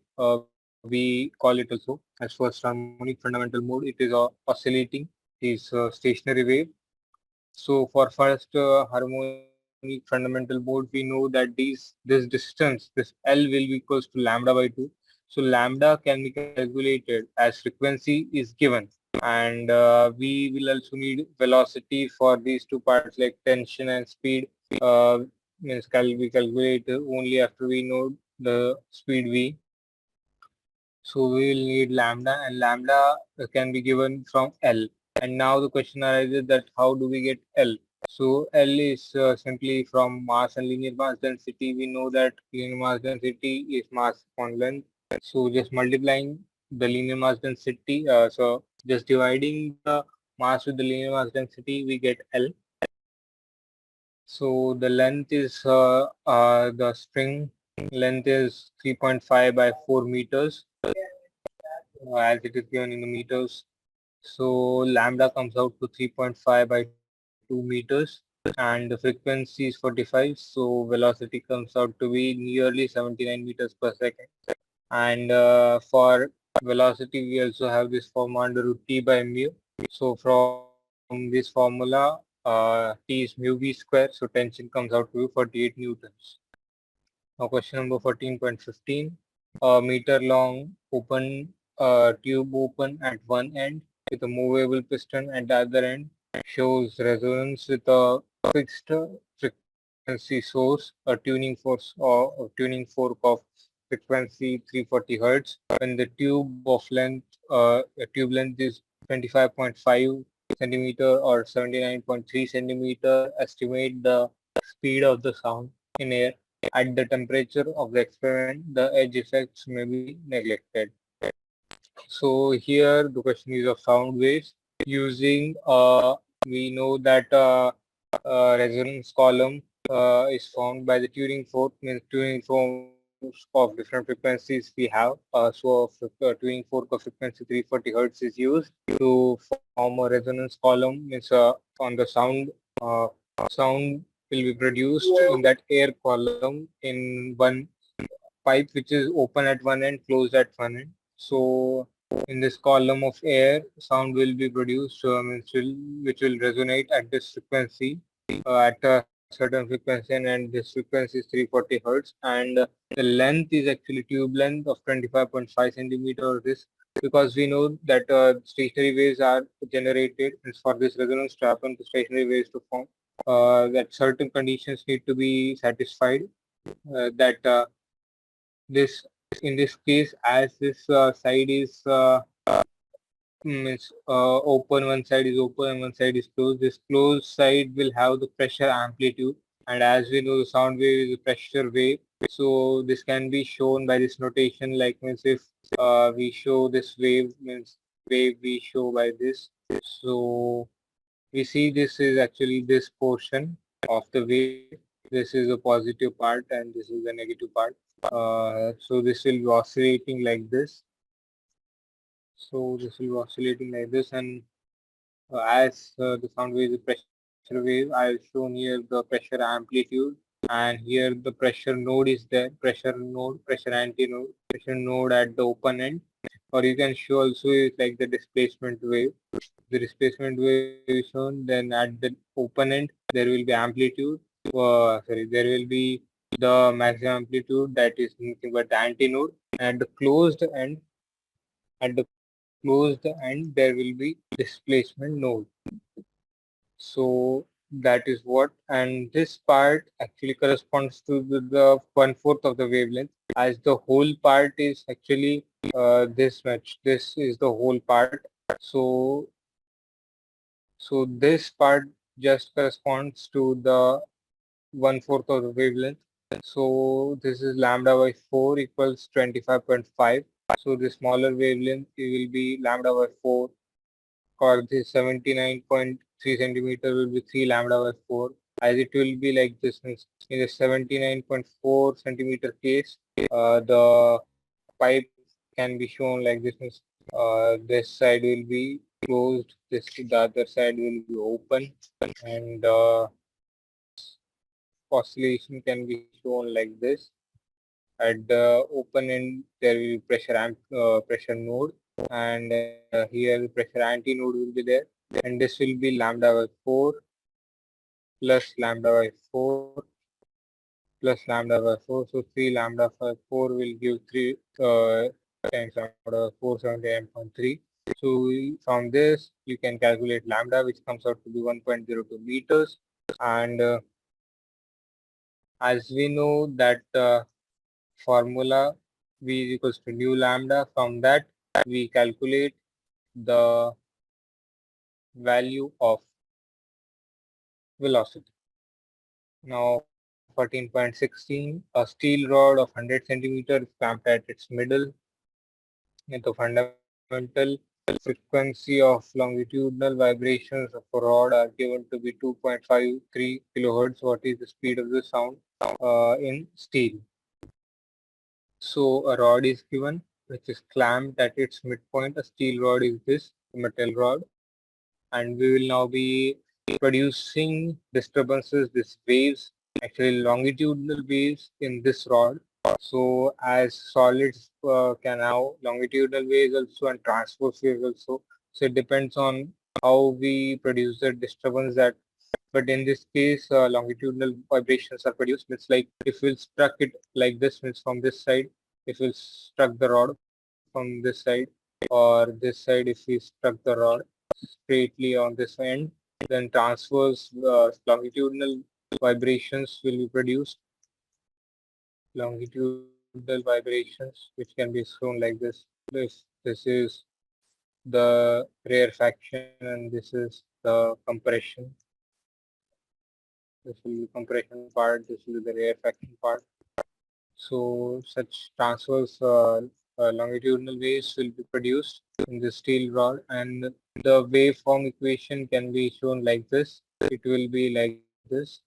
we call it also as first harmonic fundamental mode. It is oscillating, is stationary wave. So for first harmonic fundamental mode, we know that this distance, this L will be equals to lambda by 2. So lambda can be calculated as frequency is given, and we will also need velocity for these two parts like tension and speed. Means can be calculated only after we know the speed v. So we will need lambda, and lambda can be given from L. And now the question arises that how do we get L? So L is simply from mass and linear mass density. We know that linear mass density is mass upon length. So just multiplying the linear mass density, so just dividing the mass with the linear mass density, we get L. So the length is the string length is 3.5 by 4 meters. as it is given in the meters. So lambda comes out to 3.5 by 2 meters and the frequency is 45. So velocity comes out to be nearly 79 meters per second. And for velocity, we also have this formula under root T by mu. So from this formula, T is mu v square. So tension comes out to be 48 newtons. Now question number 14.15. A meter long open tube open at one end with a movable piston at the other end shows resonance with a fixed frequency source, a tuning force or a tuning fork of frequency 340 hertz. When the tube length is 25.5 centimeter or 79.3 centimeter, estimate the speed of the sound in air at the temperature of the experiment. The edge effects may be neglected. So here the question is of sound waves using we know that resonance column is formed by the tuning fork, means tuning forks of different frequencies we have. Tuning fork of frequency 340 hertz is used to form a resonance column, means on the sound will be produced in that air column in one pipe which is open at one end, closed at one end. So in this column of air, sound will be produced, which will resonate at this frequency, at a certain frequency, and this frequency is 340 hertz. And the length is actually tube length of 25.5 centimeter. Or this because we know that stationary waves are generated, and for this resonance to happen, the stationary waves to form, that certain conditions need to be satisfied. That this in this case, as this side is means open, one side is open and one side is closed. This closed side will have the pressure amplitude, and as we know, the sound wave is a pressure wave. So this can be shown by this notation, like means if we show this wave, means wave we show by this. So we see this is actually this portion of the wave. This is a positive part and this is the negative part. So this will be oscillating like this. So this will be oscillating like this, and as the sound wave is a pressure wave, I have shown here the pressure amplitude, and here the pressure node is there, pressure antinode, pressure node at the open end, or you can show also is like the displacement wave. The displacement wave is shown, then at the open end there will be amplitude. There will be the maximum amplitude, that is nothing but the antinode. At the closed end, there will be displacement node. So that is what, and this part actually corresponds to the 1/4 of the wavelength, as the whole part is actually this much. This is the whole part. So this part just corresponds to the 1/4 of the wavelength. So this is lambda by 4 equals 25.5. So the smaller wavelength, it will be lambda by 4, or this 79.3 centimeter will be 3 lambda by 4, as it will be like this. Means in the 79.4 centimeter case, the pipe can be shown like this. Means this side will be closed, the other side will be open, and oscillation can be shown like this. At the open end, there will be pressure node, and here the pressure antinode will be there, and this will be lambda by 4 plus lambda by 4 plus lambda by 4. So 3 lambda by 4 will give 3 times lambda by 4, 79.3. So from this, you can calculate lambda, which comes out to be 1.02 meters. And as we know that formula v is equals to nu lambda, from that we calculate the value of velocity. Now 14.16, a steel rod of 100 centimeter is clamped at its middle, and the fundamental frequency of longitudinal vibrations of a rod are given to be 2.53 kilohertz. What is the speed of the sound in steel? So a rod is given, which is clamped at its midpoint. A steel rod is this metal rod, and we will now be producing disturbances, these waves, actually longitudinal waves in this rod. So as solids can have longitudinal waves also and transverse waves also. So it depends on how we produce the disturbance that. But in this case, longitudinal vibrations are produced. Means like if we'll struck it like this, means from this side, if we'll struck the rod from this side, or this side, if we struck the rod straightly on this end, then transverse longitudinal vibrations will be produced. Longitudinal vibrations, which can be shown like this. This is the rarefaction, and this is the compression. This will be compression part. This will be the rarefaction part. So such transverse longitudinal waves will be produced in the steel rod, and the waveform equation can be shown like this. It will be like this.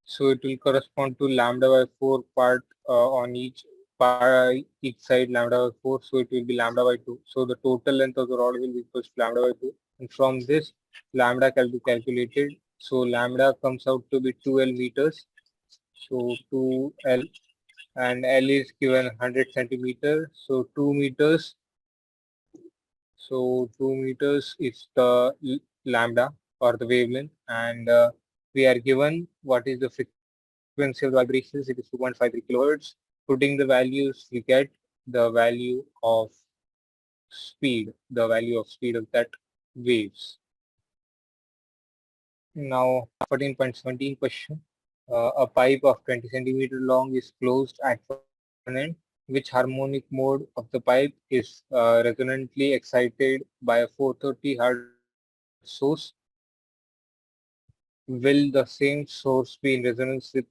So it will correspond to lambda by 4 part on each side lambda by 4. So it will be lambda by 2. So the total length of the rod will be equal to lambda by 2. And from this, lambda can be calculated. So lambda comes out to be 2L meters. So 2L, and L is given 100 centimeter. So 2 meters. So 2 meters is the lambda or the wavelength, and we are given what is the frequency of the vibrations. It is 2.53 kilohertz. Putting the values, we get the value of speed of that waves. Now 14.17 question. A pipe of 20 centimeter long is closed at one end. Which harmonic mode of the pipe is resonantly excited by a 430 Hz source? Will the same source be in resonance with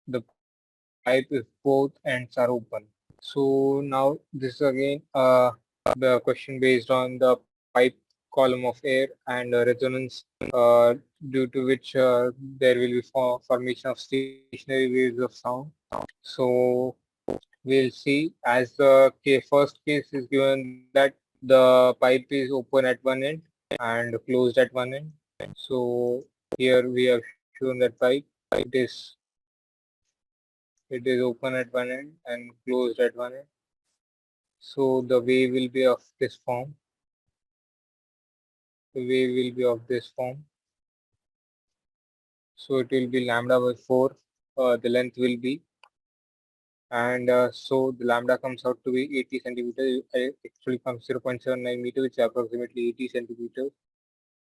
the pipe if both ends are open? So now this is again the question based on the pipe column of air and resonance, due to which there will be formation of stationary waves of sound. So we'll see, as the first case is given that the pipe is open at one end and closed at one end. So here we have shown that pipe, it is open at one end and closed at one end. So the wave will be of this form. The wave will be of this form. So it will be lambda by 4. The length will be, and so the lambda comes out to be 80 centimeters. Actually comes 0.79 meter, which is approximately 80 centimeters.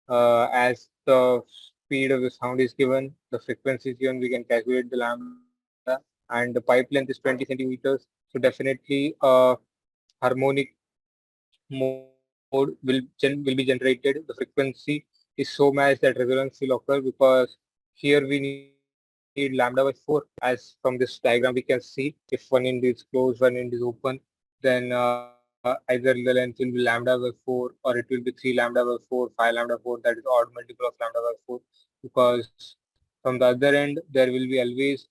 As the speed of the sound is given, the frequency is given, we can calculate the lambda, and the pipe length is 20 centimeters. So definitely harmonic mode will be generated. The frequency is so much that resonance will occur, because here we need lambda by 4. As from this diagram we can see, if one end is closed, one end is open, then either the length will be lambda by 4, or it will be 3 lambda by 4, 5 lambda 4. That is odd multiple of lambda by 4, because from the other end there will be always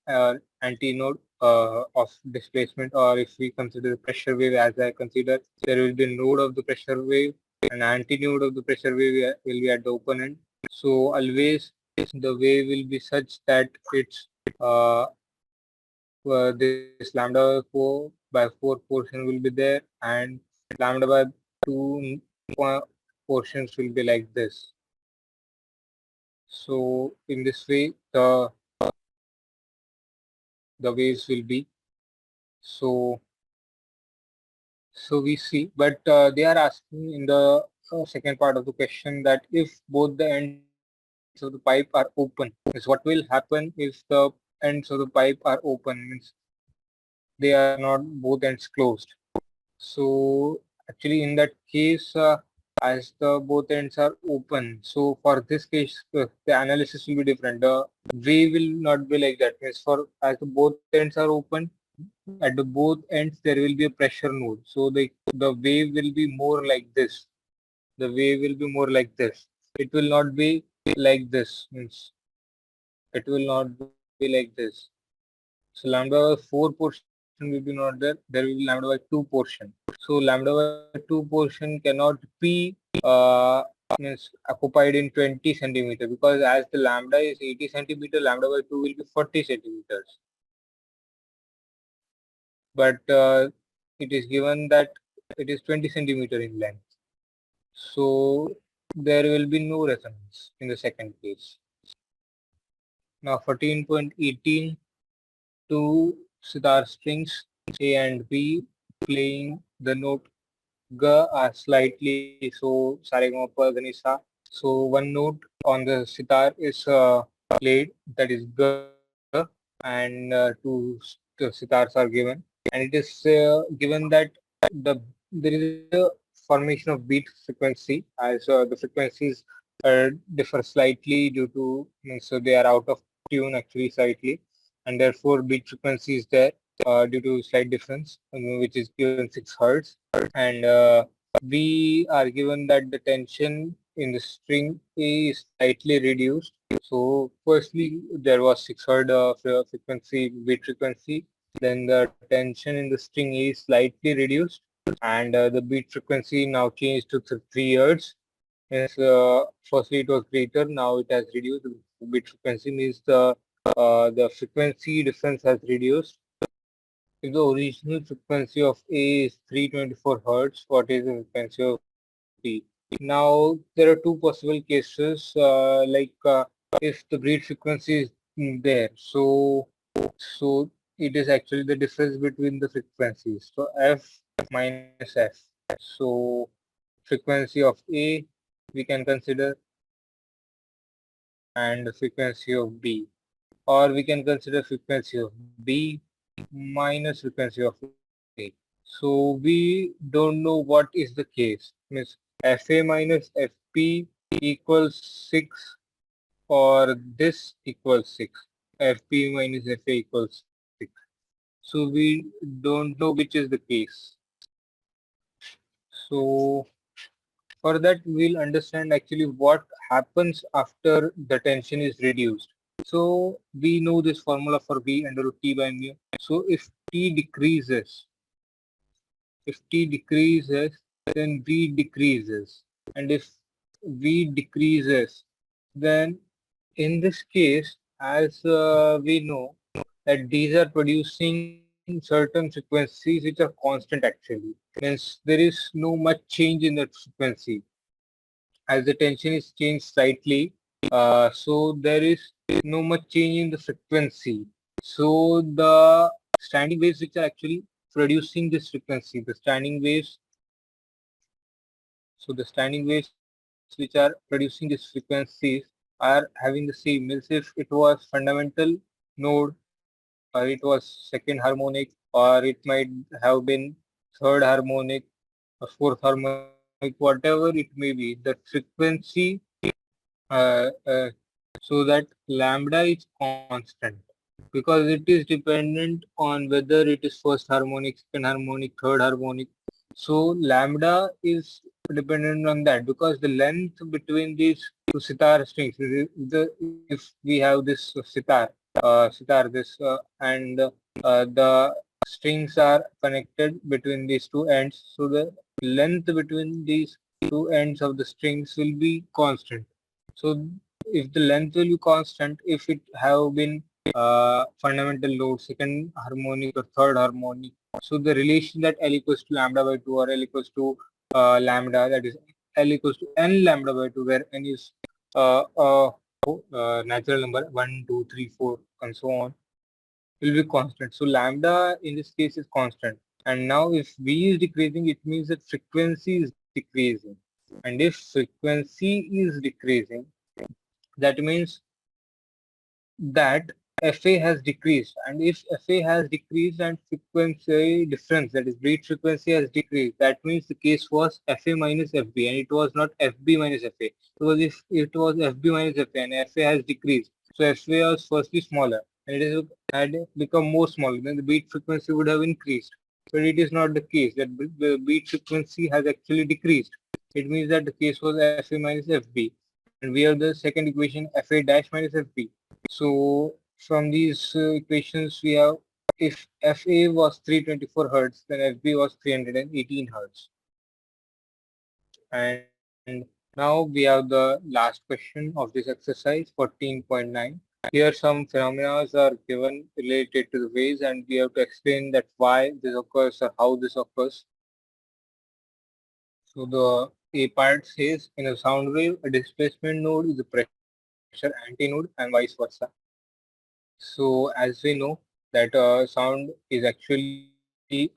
antinode of displacement, or if we consider the pressure wave as I consider, there will be a node of the pressure wave, and antinode of the pressure wave will be at the open end. So always the wave will be such that it's this lambda by 4 portion will be there, and lambda by 2 portions will be like this. So in this way the waves will be. So we see, but they are asking in the second part of the question that if both the ends of the pipe are open, means what will happen if the ends of the pipe are open, means they are not both ends closed. So actually in that case, as the both ends are open, so for this case the analysis will be different. The way will not be like that. Means for as the both ends are open, at the both ends there will be a pressure node. So the wave will be more like this. The wave will be more like this. It will not be like this. Means it will not be like this. So lambda 4 portion will be will be not there. There will be lambda by 2 portion. So lambda by 2 portion cannot be means occupied in 20 centimeter, because as the lambda is 80 centimeter, lambda by 2 will be 40 centimeters. But it is given that it is 20 centimeter in length. So there will be no resonance in the second case. Now 14.18, two sitar strings A and B playing the note G are slightly, so sa re ga ma pa dha ni sa. So one note on the sitar is played, that is G, and two sitars are given, and it is given that there is a formation of beat frequency, as the frequencies differ slightly due to, means, so they are out of tune actually slightly, and therefore beat frequency is there due to slight difference, which is given 6 hertz, and we are given that the tension in the string A is slightly reduced. So firstly, there was 6 hertz frequency, beat frequency. Then the tension in the string A is slightly reduced, and the beat frequency now changed to 3 hertz. Yes, firstly it was greater, now it has reduced. The bit frequency means the frequency difference has reduced. If the original frequency of A is 324 hertz, what is the frequency of B? Now there are two possible cases, if the beat frequency is there, so it is actually the difference between the frequencies. So F minus F. So frequency of A we can consider, and the frequency of B, or we can consider frequency of B minus frequency of A. So we don't know what is the case. Means FA minus FP equals 6, or this equals 6. FP minus FA equals 6. So we don't know which is the case. So for that, we'll understand actually what happens after the tension is reduced. So we know this formula for V under root T by mu. So if T decreases, then V decreases. And if V decreases, then in this case, as we know that these are producing certain frequencies which are constant actually. Means there is no much change in the frequency. As the tension is changed slightly, so there is no much change in the frequency. So the standing waves which are actually producing this frequency, the standing waves, so the standing waves which are producing these frequencies are having the same. Means if it was fundamental node, or it was second harmonic, or it might have been third harmonic or fourth harmonic, whatever it may be, the frequency so that lambda is constant, because it is dependent on whether it is first harmonic, second harmonic, third harmonic. So lambda is dependent on that, because the length between these two sitar strings, if we have this sitar this and the strings are connected between these two ends, so the length between these two ends of the strings will be constant. So if the length will be constant, if it have been fundamental load, second harmonic or third harmonic, so the relation that L equals to lambda by 2, or L equals to lambda, that is L equals to n lambda by 2, where n is natural number 1, 2, 3, 4, and so on, will be constant. So lambda in this case is constant. And now if V is decreasing, it means that frequency is decreasing. And if frequency is decreasing, that means that FA has decreased. And if FA has decreased and frequency difference, that is beat frequency, has decreased, that means the case was FA minus FB, and it was not FB minus FA. Because if it was FB minus FA and FA has decreased, so FA was firstly smaller and had become more smaller, then the beat frequency would have increased. But it is not the case, that the beat frequency has actually decreased. It means that the case was FA minus FB. And we have the second equation, FA dash minus FB. So from these equations, we have if FA was 324 hertz, then FB was 318 hertz. And now we have the last question of this exercise, 14.9. Here some phenomena are given related to the waves, and we have to explain that why this occurs or how this occurs. So the A part says in a sound wave, a displacement node is a pressure antinode and vice versa. So as we know that sound is actually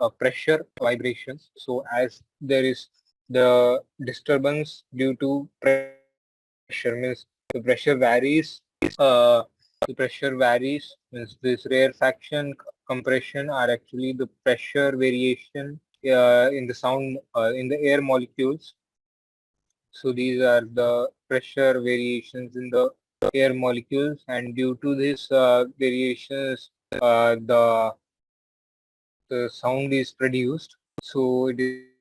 a pressure vibrations. So as there is the disturbance due to pressure, means the pressure varies. Uh, the pressure varies. Means this rarefaction, compression are actually the pressure variation in the sound in the air molecules. So these are the pressure variations in the air molecules, and due to this variations, the sound is produced. So it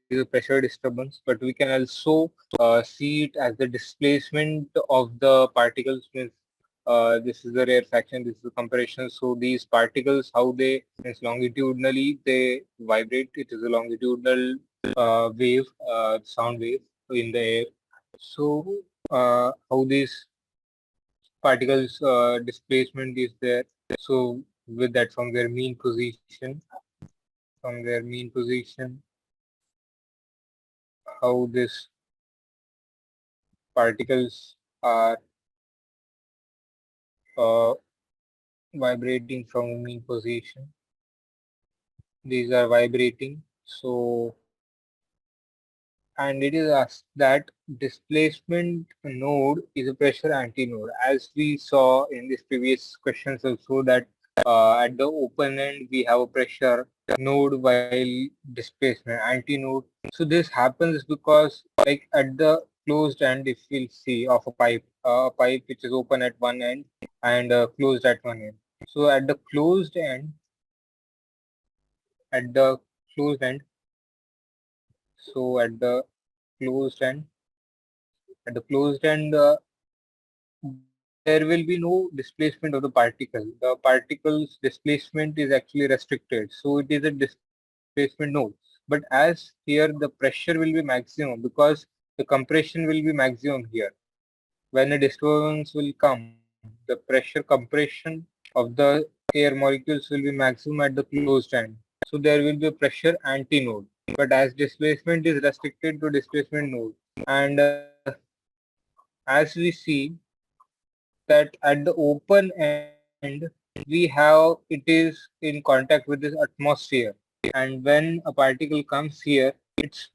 is a pressure disturbance, but we can also see it as the displacement of the particles. Means this is the rarefaction, this is the compression. So these particles, how they means longitudinally they vibrate. It is a longitudinal wave, sound wave in the air. So how these particles displacement is there. So with that from their mean position, how these particles are uh, vibrating from a mean position. These are vibrating. So and it is asked that displacement node is a pressure antinode, as we saw in this previous questions also that at the open end we have a pressure node while displacement antinode. So this happens because like at the closed end, if we'll see of a pipe which is open at one end and closed at one end. So at the closed end, at the closed end, so closed end, at the closed end, there will be no displacement of the particle. The particle's displacement is actually restricted. So it is a displacement node. But as here the pressure will be maximum because the compression will be maximum here. When a disturbance will come, the pressure compression of the air molecules will be maximum at the closed end. So there will be a pressure antinode. But as displacement is restricted to displacement node, and as we see that at the open end we have it is in contact with this atmosphere, and when a particle comes here, its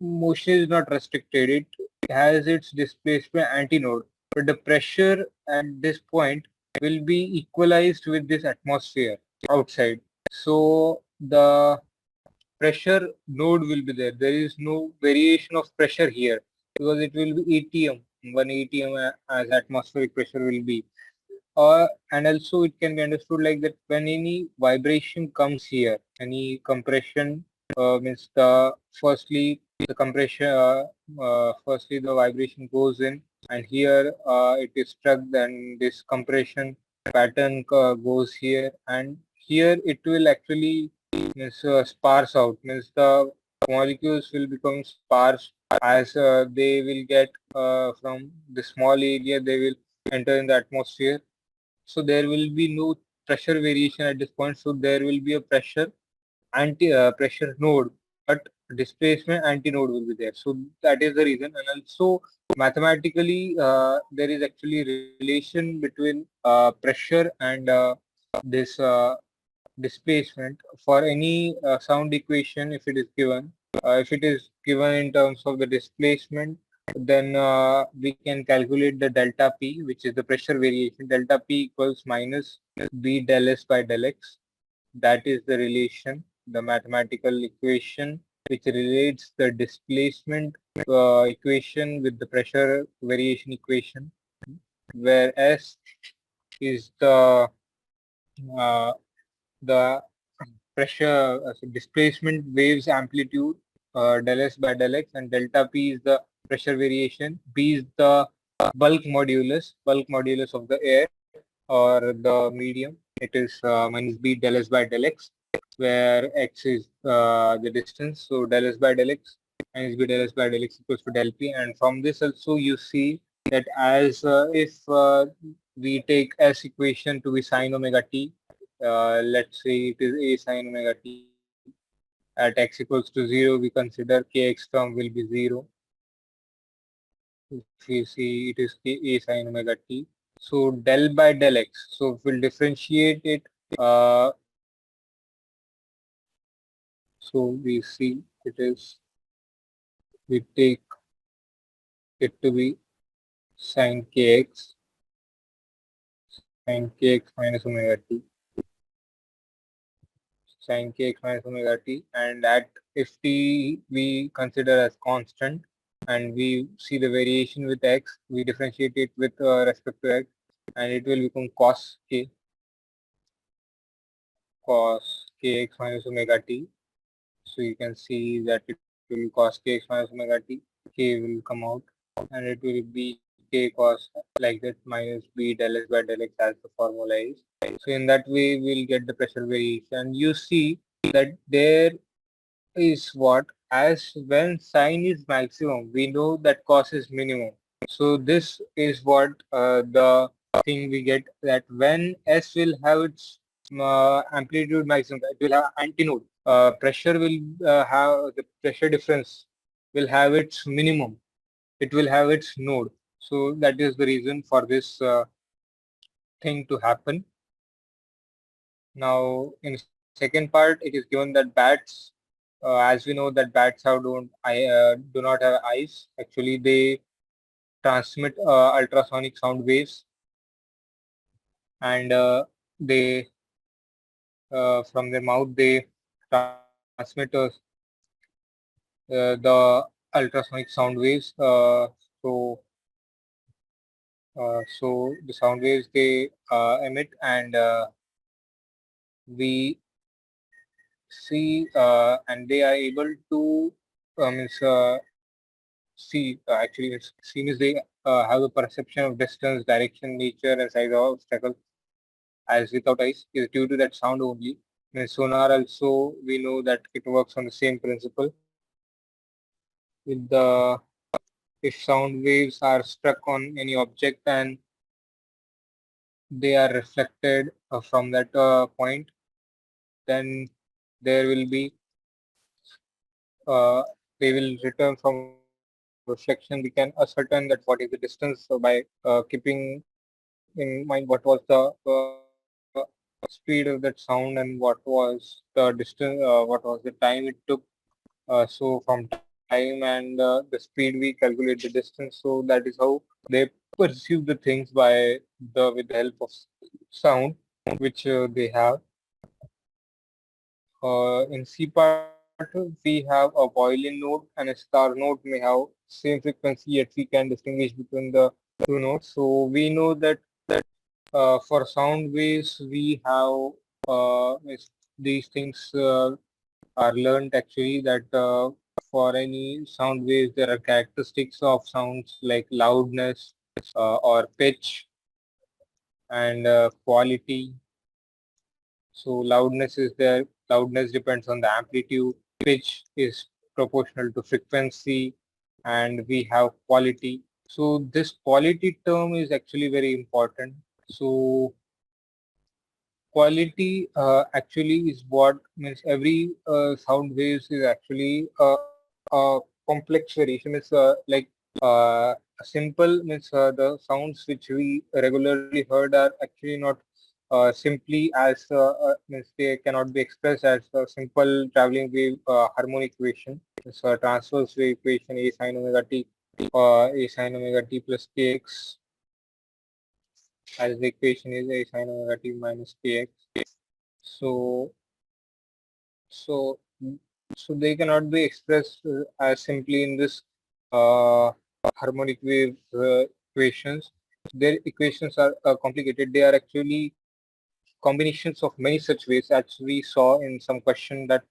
motion is not restricted. It has its displacement antinode, but the pressure at this point will be equalized with this atmosphere outside. So the pressure node will be there. There is no variation of pressure here because it will be ATM, 1 ATM as atmospheric pressure will be. And also it can be understood like that when any vibration comes here, any compression means the compression, firstly the vibration goes in, and here it is struck, then this compression pattern goes here, and here it will actually means sparse out, means the molecules will become sparse as they will get from the small area, they will enter in the atmosphere. So there will be no pressure variation at this point. So there will be a pressure node, but displacement antinode will be there. So that is the reason. And also mathematically, there is actually relation between pressure and this displacement for any sound equation. If it is given, if it is given in terms of the displacement, then we can calculate the delta P, which is the pressure variation. Delta P equals minus B del S by del X. That is the relation, the mathematical equation which relates the displacement equation with the pressure variation equation, where S is uh, the pressure displacement waves amplitude, del S by del X, and delta P is the pressure variation. B is the bulk modulus of the air, or the medium, it is minus b del s by del x, where x is the distance. So del s by del x minus b del s by del x equals to del p. And from this also you see that as if we take s equation to be sine omega t, let's say it is a sine omega t. At x equals to 0, we consider kx term will be 0. If you see it is a sine omega t. So del by del x. So if we'll differentiate it, uh, so we see it is, we take it to be sine kx, sine kx minus omega t, sine kx minus omega t, and at if t we consider as constant, and we see the variation with x, we differentiate it with respect to x, and it will become cos k, cos kx minus omega t. So you can see that it will cos kx minus omega t, k will come out, and it will be k cos like that minus b del s by del x as the formula is. So in that way, we'll get the pressure variation. You see that there is what, as when sine is maximum, we know that cos is minimum. So this is what the thing we get, that when S will have its amplitude maximum, it will have antinode. Pressure will have the pressure difference will have its minimum. It will have its node. So that is the reason for this thing to happen. Now, in second part, it is given that bats, as we know that bats have do not have eyes. Actually, they transmit ultrasonic sound waves, and they from their mouth they transmit the ultrasonic sound waves. So so the sound waves they emit, and we see and they are able to means see actually it's seen is they have a perception of distance, direction, nature, and size of obstacle as without eyes is due to that sound only. In sonar also we know that it works on the same principle. With the if sound waves are struck on any object and they are reflected from that point, then there will be uh, they will return from reflection. We can ascertain that what is the distance by keeping in mind what was the speed of that sound and what was the distance, what was the time it took. So from time and the speed we calculate the distance. So that is how they perceive the things by with the help of sound which they have. In C part, we have a violin note and a star note may have same frequency, yet we can distinguish between the two notes. So we know that for sound waves, we have these things are learned actually that for any sound waves, there are characteristics of sounds like loudness or pitch and quality. So loudness is there. Loudness depends on the amplitude. Pitch is proportional to frequency, and we have quality. So this quality term is actually very important. So quality actually is what means every sound waves is actually a complex variation. It's simple means the sounds which we regularly heard are actually not simply as means they cannot be expressed as a simple traveling wave harmonic equation. It's a transverse wave equation a sine omega t a sine omega t plus kx, as the equation is a sine omega t minus kx. So so so they cannot be expressed as simply in this uh, harmonic wave equations. Their equations are complicated. They are actually combinations of many such waves, as we saw in some question that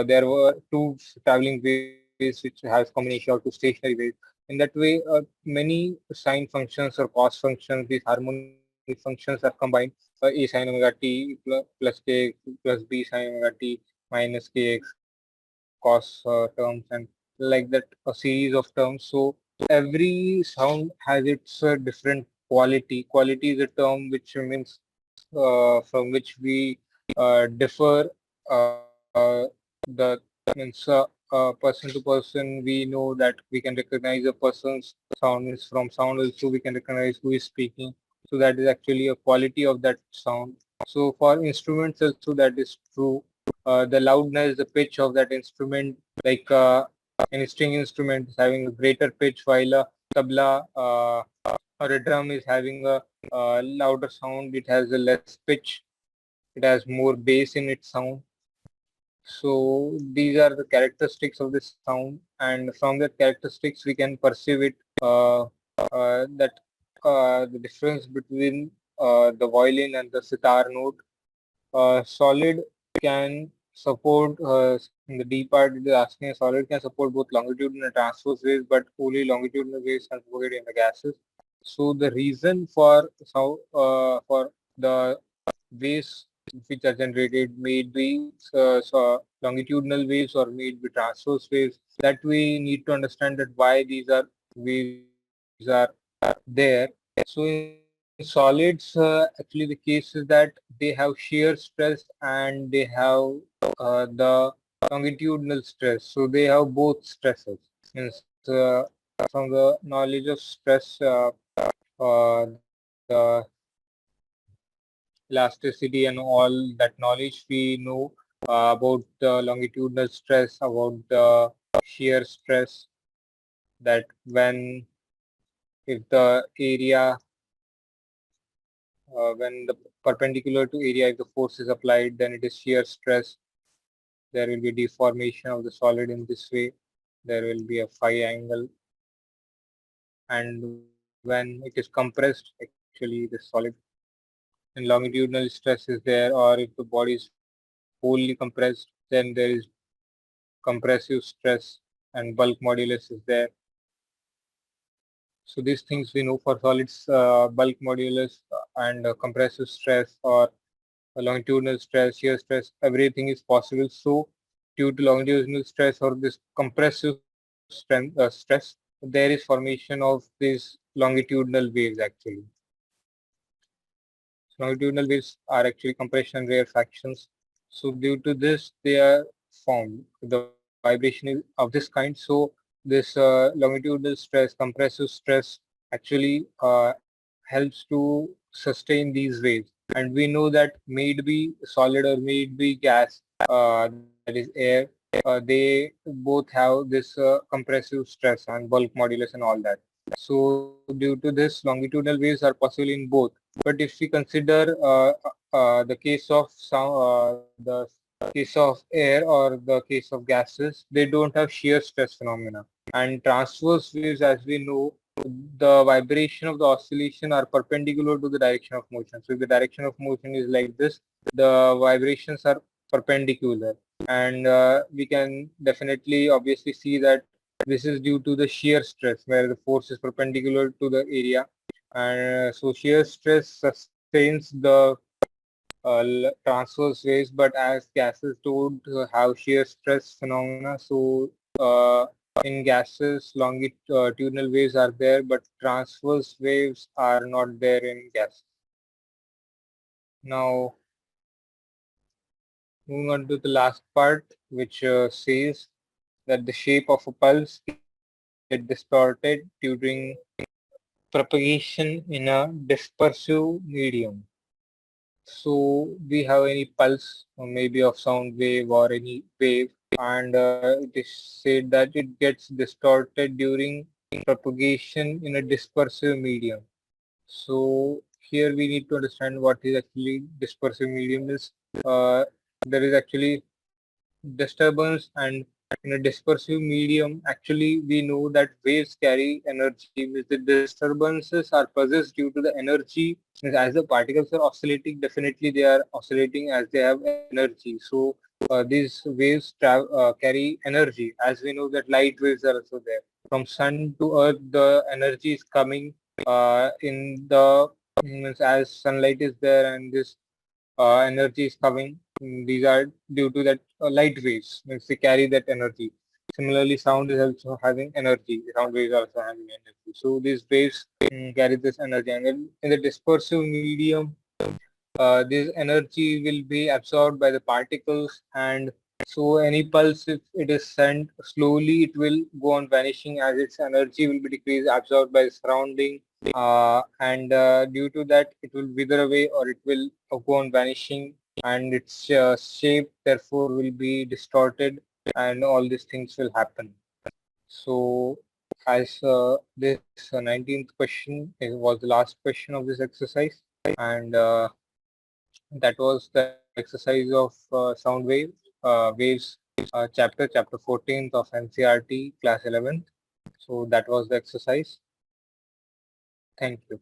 there were two traveling waves which has combination or two stationary waves. In that way, many sine functions or cos functions, these harmonic functions are combined, a sin omega t plus kx plus b sin omega t minus kx cos terms, and like that, a series of terms. So every sound has its different quality. Quality is a term which means from which we differ. The means person to person, we know that we can recognize a person's sound. Means from sound also we can recognize who is speaking. So that is actually a quality of that sound. So for instruments also that is true. The loudness, the pitch of that instrument, like any string instrument is having a greater pitch, while a tabla or a drum is having a louder sound. It has a less pitch. It has more bass in its sound. So these are the characteristics of the sound, and from the characteristics we can perceive it, that the difference between the violin and the sitar note. Solid can support, in the D part it is asking, a solid can support both longitudinal and transverse waves, but only longitudinal waves can propagate in the gases. So the reason for the waves which are generated may be longitudinal waves or may be transverse waves, that we need to understand that why these are waves are there. So in solids, actually the case is that they have shear stress and they have the longitudinal stress. So they have both stresses. Means from the knowledge of stress, the elasticity and all that knowledge we know about the longitudinal stress, about the shear stress, that when if the area when the perpendicular to area, if the force is applied, then it is shear stress. There will be deformation of the solid in this way. There will be a phi angle, and when it is compressed, actually the solid, and longitudinal stress is there, or if the body is wholly compressed, then there is compressive stress and bulk modulus is there. So these things we know for solids, bulk modulus and compressive stress or longitudinal stress, shear stress, everything is possible. So due to longitudinal stress or this compressive stress, there is formation of these longitudinal waves actually. Longitudinal waves are actually compression rare fractions. So due to this, they are formed. The vibration is of this kind. So this longitudinal stress, compressive stress, actually helps to sustain these waves. And we know that may it be solid or may it be gas, that is air. They both have this compressive stress and bulk modulus and all that. So due to this, longitudinal waves are possible in both. But if we consider the case of the case of air or the case of gases, they don't have shear stress phenomena. And transverse waves, as we know, the vibration of the oscillation are perpendicular to the direction of motion. So if the direction of motion is like this, the vibrations are perpendicular. And we can definitely obviously see that this is due to the shear stress, where the force is perpendicular to the area, and so shear stress sustains the transverse waves, but as gases don't have shear stress phenomena, so in gases longitudinal waves are there, but transverse waves are not there in gas. Now moving on to the last part, which says that the shape of a pulse get distorted during propagation in a dispersive medium. So we have any pulse, or maybe of sound wave or any wave, and it is said that it gets distorted during propagation in a dispersive medium. So here we need to understand what is actually dispersive medium is. Uh, there is actually disturbance, and in a dispersive medium actually we know that waves carry energy. Means the disturbances are possessed due to the energy. Means as the particles are oscillating, definitely they are oscillating as they have energy. So these waves carry energy, as we know that light waves are also there. From sun to earth the energy is coming in the means as sunlight is there and this energy is coming. These are due to that light waves, means they carry that energy. Similarly, sound is also having energy. Sound waves are also having energy. So these waves carry this energy, and in the dispersive medium, this energy will be absorbed by the particles, and so any pulse, if it is sent slowly, it will go on vanishing as its energy will be decreased, absorbed by the surrounding, and due to that, it will wither away or it will go on vanishing, and its shape therefore will be distorted, and all these things will happen. So, as this 19th question was the last question of this exercise, and that was the exercise of sound waves, chapter 14th of NCERT, class 11th. So that was the exercise. Thank you.